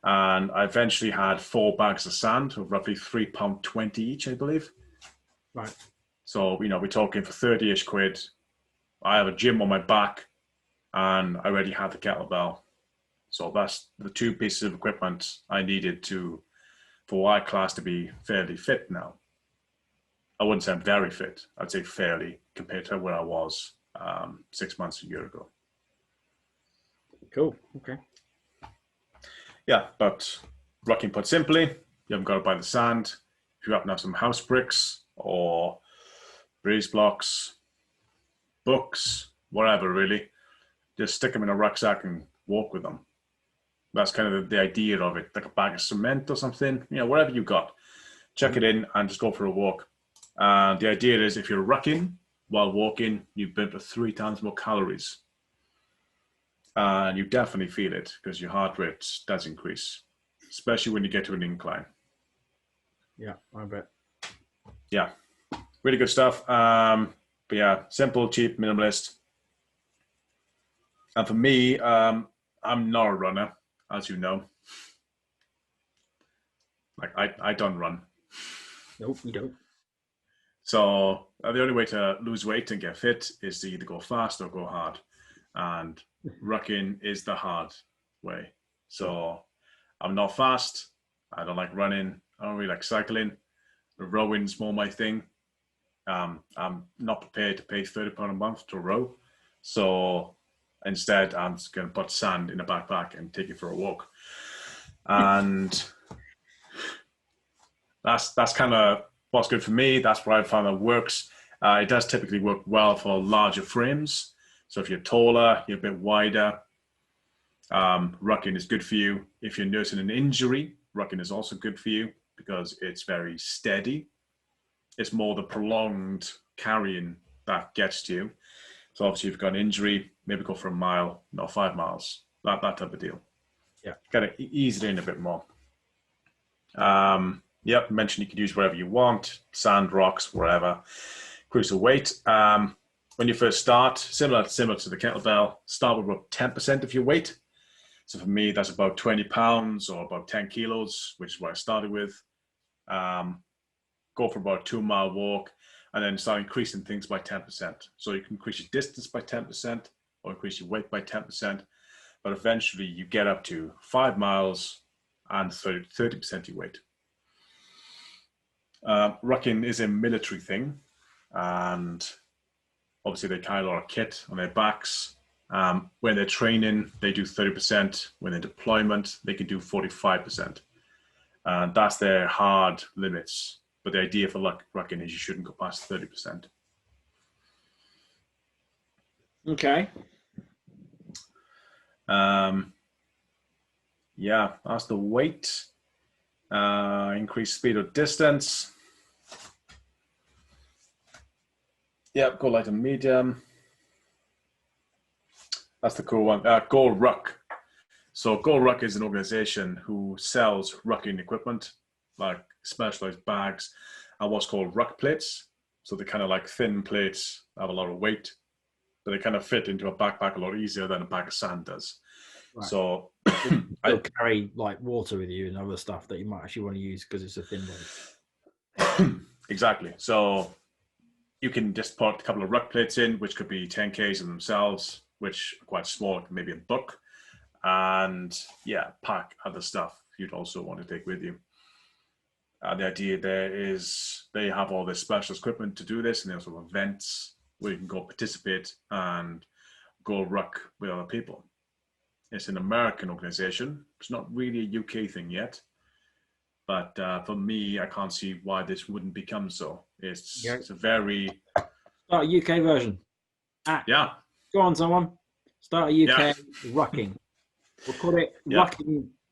and I eventually had 4 bags of sand of roughly £3.20 each, I believe. Right. So, we're talking for 30-ish quid. I have a gym on my back, and I already had the kettlebell. So that's the 2 pieces of equipment I needed for our class to be fairly fit now. I wouldn't say I'm very fit. I'd say fairly compared to where I was 6 months, a year ago. Cool. Okay. Yeah, but rucking put simply, you haven't got to buy the sand. If you happen to have some house bricks or breeze blocks, books, whatever really, just stick them in a rucksack and walk with them. That's kind of the idea of it, like a bag of cement or something, whatever you got. Chuck it in and just go for a walk. And the idea is if you're rucking while walking, you burn 3 times more calories. And you definitely feel it because your heart rate does increase, especially when you get to an incline. Yeah, I bet. Yeah, really good stuff. But yeah, simple, cheap, minimalist. And for me, I'm not a runner, as you know. I don't run. Nope, we don't. So the only way to lose weight and get fit is to either go fast or go hard. And rucking is the hard way. So I'm not fast. I don't like running. I don't really like cycling. Rowing's more my thing. I'm not prepared to pay £30 a month to row. So instead, I'm just going to put sand in a backpack and take it for a walk. And that's kind of what's good for me. That's what I found that works. It does typically work well for larger frames. So if you're taller, you're a bit wider, rucking is good for you. If you're nursing an injury, rucking is also good for you because it's very steady. It's more the prolonged carrying that gets to you. So obviously, if you've got an injury, maybe go for a mile, not 5 miles. That type of deal. Yeah. Kind of ease it in a bit more. Yep, mentioned you can use whatever you want, sand, rocks, wherever. Increase the weight. When you first start, similar to the kettlebell, start with about 10% of your weight. So for me, that's about 20 pounds or about 10 kilos, which is what I started with. Go for about a 2-mile walk and then start increasing things by 10%. So you can increase your distance by 10% or increase your weight by 10%. But eventually you get up to 5 miles and 30% of your weight. Rucking is a military thing, and obviously they carry a lot of kit on their backs. When they're training, they do 30%. When they're deployment, they can do 45%. And that's their hard limits. But the idea for rucking is you shouldn't go past 30%. Okay. Yeah, that's the weight. Increase speed or distance. Yep, go light and medium. That's the cool one. Go Ruck. So Go Ruck is an organization who sells rucking equipment, like specialized bags and what's called ruck plates. So they're kind of like thin plates, have a lot of weight, but they kind of fit into a backpack a lot easier than a bag of sand does. Right. So you'll carry like water with you and other stuff that you might actually want to use because it's a thin weight. Exactly. So you can just put a couple of ruck plates in, which could be 10Ks in themselves, which are quite small, maybe a book. And yeah, pack other stuff you'd also want to take with you. The idea there is they have all this special equipment to do this, and they also have events where you can go participate and go ruck with other people. It's an American organization. It's not really a UK thing yet. But for me, I can't see why this wouldn't become so. It's a very... Start a UK version. Yeah. Go on, someone. Start a UK rucking. We'll call it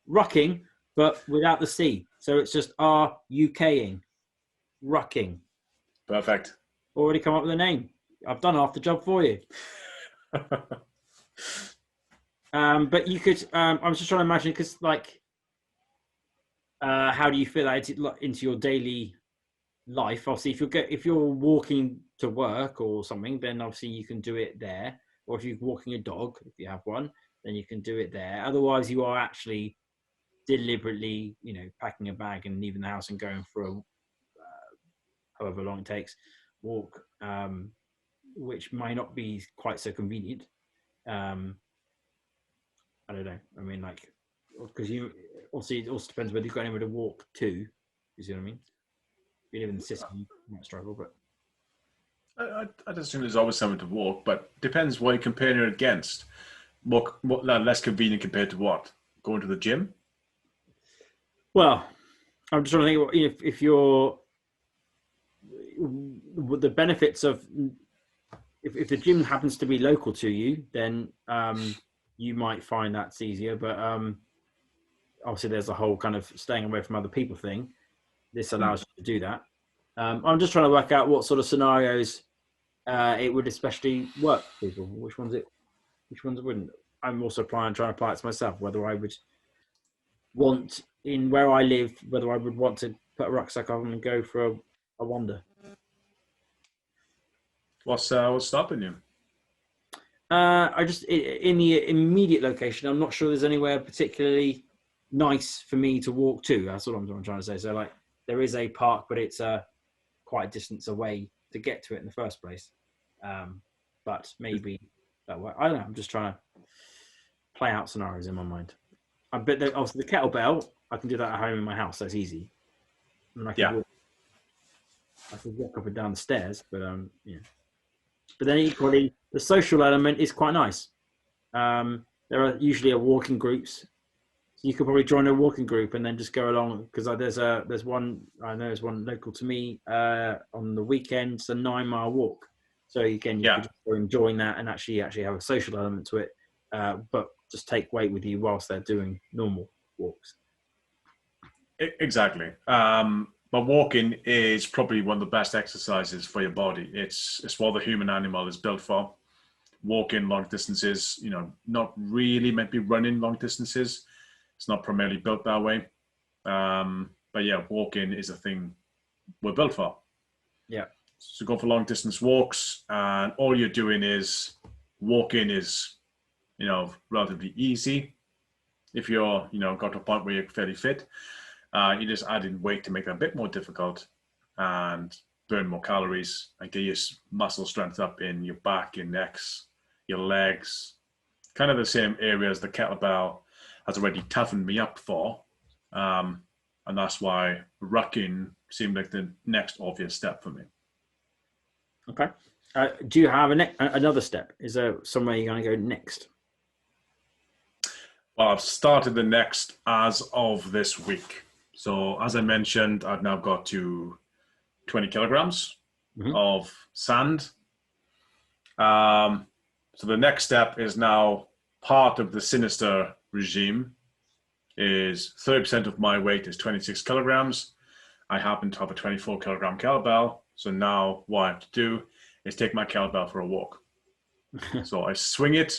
rucking, but without the C. So it's just R-U-K-ing. Rucking. Perfect. Already come up with a name. I've done half the job for you. But you could... I'm just trying to imagine, because like... how do you fit that into your daily life? Obviously, if you're walking to work or something, then obviously you can do it there. Or if you're walking a dog, if you have one, then you can do it there. Otherwise, you are actually deliberately, packing a bag and leaving the house and going for a however long it takes walk, which might not be quite so convenient. I don't know. I mean, like, because obviously it also depends whether you've got anywhere to walk to. You see what I mean? If you live in the city, you might struggle, but I'd assume there's always something to walk, but depends what you're comparing it against. More less convenient compared to what? Going to the gym? Well, I'm just trying to think if you're the benefits of if the gym happens to be local to you, then you might find that's easier. But obviously, there's a whole kind of staying away from other people thing. This allows you to do that. I'm just trying to work out what sort of scenarios it would especially work for people. Which ones wouldn't. I'm also trying to apply it to myself. Whether I would want in where I live, whether I would want to put a rucksack on and go for a wander. What's stopping you? I just in the immediate location. I'm not sure there's anywhere particularly nice for me to walk to. That's what I'm trying to say. So like there is a park, but it's quite a distance away to get to it in the first place. But maybe that way. I don't know. I'm just trying to play out scenarios in my mind. But also the kettlebell, I can do that at home in my house. So it's easy. And I can walk up and down the stairs. But yeah. But then equally, the social element is quite nice. There are usually walking groups. So you could probably join a walking group and then just go along, because there's one local to me on the weekend. It's a 9-mile walk. So again, you could just go and join that and actually have a social element to it, but just take weight with you whilst they're doing normal walks. Exactly. But walking is probably one of the best exercises for your body. It's what the human animal is built for. Walking long distances, not really meant to be running long distances. It's not primarily built that way. But yeah, walking is a thing we're built for. Yeah. So go for long distance walks, and all you're doing is walking is, relatively easy. If you're, got to a point where you're fairly fit, you just add in weight to make that a bit more difficult and burn more calories and get your muscle strength up in your back, your necks, your legs, kind of the same areas the kettlebell has already toughened me up for. And that's why rucking seemed like the next obvious step for me. Okay. Do you have another step? Is there somewhere you're going to go next? Well, I've started the next as of this week. So as I mentioned, I've now got to 20 kilograms of sand. So the next step is now part of the Sinister regime is 30% of my weight is 26 kilograms. I happen to have a 24 kilogram kettlebell. So now what I have to do is take my kettlebell for a walk. So I swing it,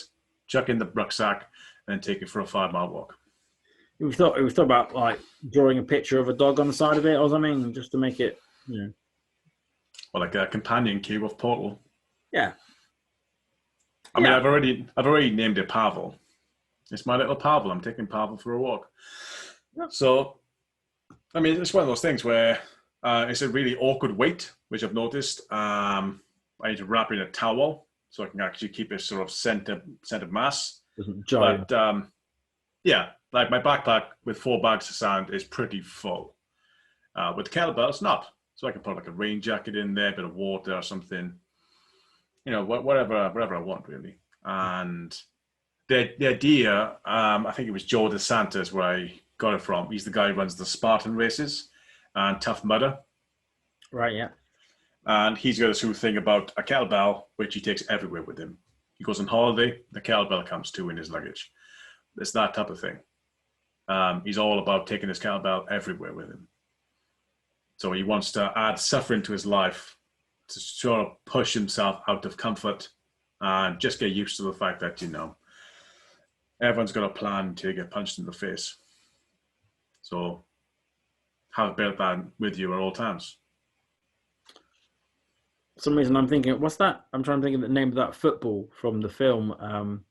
chuck in the rucksack, and take it for a 5-mile walk. We thought about like drawing a picture of a dog on the side of it or something, just to make it, Or like a companion cube of Portal. Yeah. I mean, I've already named it Pavel. It's my little Pavel. I'm taking Pavel for a walk. Yeah. So, I mean, it's one of those things where it's a really awkward weight, which I've noticed. I need to wrap it in a towel so I can actually keep it sort of center mass. But like my backpack with 4 bags of sand is pretty full. With the kettlebell, it's not. So I can put like a rain jacket in there, a bit of water or something. Whatever I want really. And the idea, I think it was Joe DeSantis where I got it from. He's the guy who runs the Spartan races and Tough Mudder. Right, yeah. And he's got this whole thing about a kettlebell, which he takes everywhere with him. He goes on holiday, the kettlebell comes too in his luggage. It's that type of thing. He's all about taking his kettlebell everywhere with him. So he wants to add suffering to his life to sort of push himself out of comfort and just get used to the fact that, everyone's got a plan to get punched in the face. So have a bit of that with you at all times. For some reason I'm thinking, what's that? I'm trying to think of the name of that football from the film.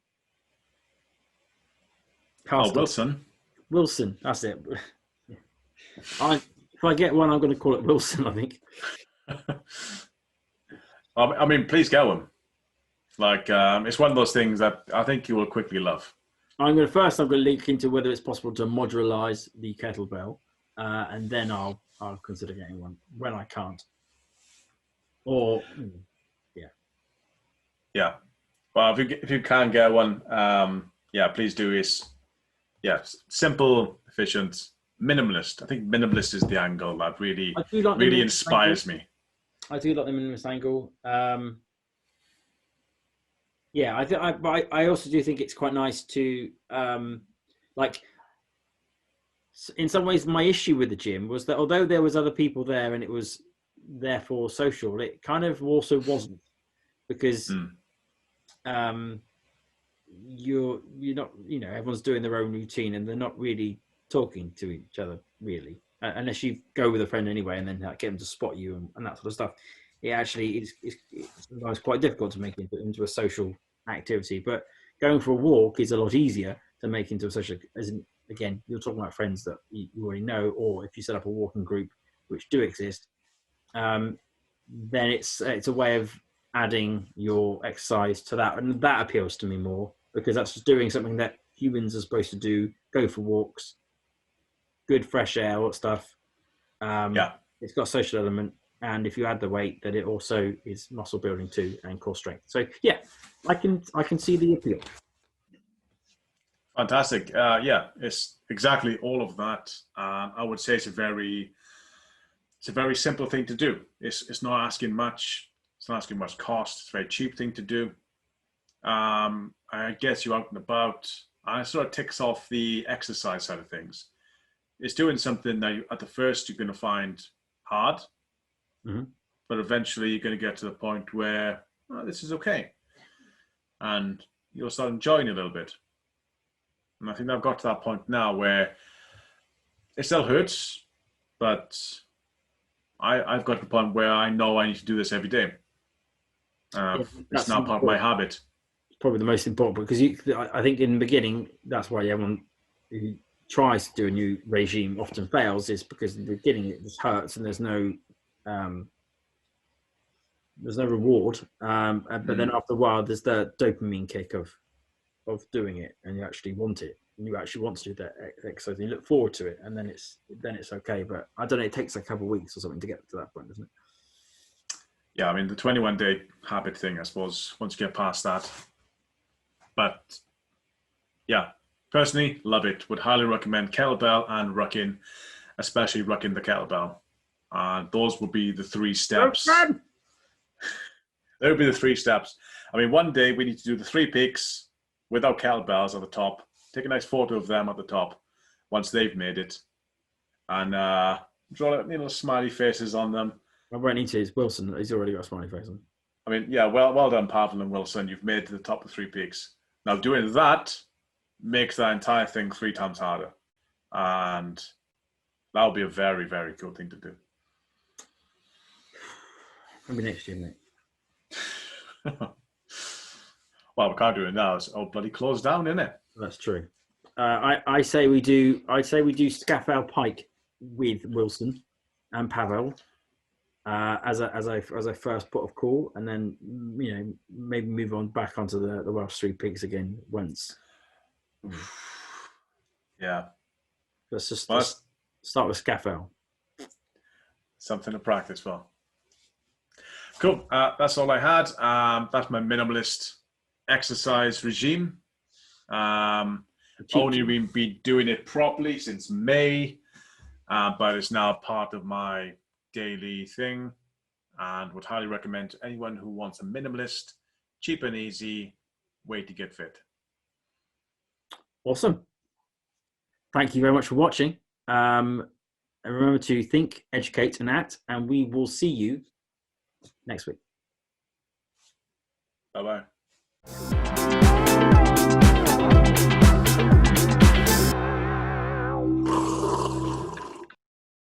Wilson. Wilson, that's it. If I get one, I'm going to call it Wilson, I think. I mean, please get one. Like, it's one of those things that I think you will quickly love. I'm going to look into whether it's possible to modularize the kettlebell, and then I'll consider getting one when I can't. Or, yeah. Well, if you can get one, please do. Simple, efficient, minimalist. I think minimalist is the angle that really inspires me. I do like the minimalist angle. I also do think it's quite nice to in some ways my issue with the gym was that although there was other people there and it was therefore social, it kind of also wasn't, because you're not, everyone's doing their own routine and they're not really talking to each other really, unless you go with a friend anyway and then get them to spot you and that sort of stuff. It actually is sometimes quite difficult to make it into a social activity, but going for a walk is a lot easier to make into a social again, you're talking about friends that you already know, or if you set up a walking group, which do exist, then it's a way of adding your exercise to that, and that appeals to me more, because that's just doing something that humans are supposed to do: go for walks, good fresh air, all that stuff. It's got a social element, and if you add the weight, that it also is muscle building too and core strength. So yeah, I can see the appeal. Fantastic. Yeah, it's exactly all of that. I would say it's a very simple thing to do. It's not asking much. It's not asking much cost. It's a very cheap thing to do. I guess you're out and about. And it sort of ticks off the exercise side of things. It's doing something that at the first you're going to find hard, but eventually you're going to get to the point where this is okay, and you'll start enjoying it a little bit. And I think I've got to that point now where it still hurts, but I've got to the point where I know I need to do this every day. It's now part of my habit. It's probably the most important, because I think in the beginning, that's why everyone who tries to do a new regime often fails, is because in the beginning it just hurts and there's no reward. But then after a while, there's the dopamine kick of doing it, and you actually want it, and you actually want to do that exercise, and you look forward to it, and then it's okay. But I don't know, it takes a couple of weeks or something to get to that point, doesn't it? Yeah, I mean, the 21-day habit thing, I suppose, once you get past that. But yeah, personally, love it. Would highly recommend kettlebell and rucking, especially rucking the kettlebell. Those would be the 3 steps. There would be the 3 steps. I mean, one day we need to do the 3 peaks without kettlebells at the top. Take a nice photo of them at the top once they've made it, and draw little smiley faces on them. I won't need to. It's Wilson. He's already got a smiley face on. I mean, yeah, well done, Pavel and Wilson. You've made it to the top of 3 peaks. Now, doing that makes that entire thing 3 times harder, and that would be a very, very cool thing to do. Maybe next year, mate. Well, we can't do it now. It's bloody closed down, isn't it? That's true. I say we do Scaffold Pike with Wilson and Pavel as a first port of call, and then maybe move on back onto the Welsh 3 peaks again once. Yeah. Let's start with Scaffold. Something to practice for. Cool. That's all I had. That's my minimalist exercise regime. Only been doing it properly since May, but it's now part of my daily thing, and would highly recommend to anyone who wants a minimalist, cheap and easy way to get fit. Awesome. Thank you very much for watching. And remember to think, educate, and act, and we will see you next week. Bye-bye.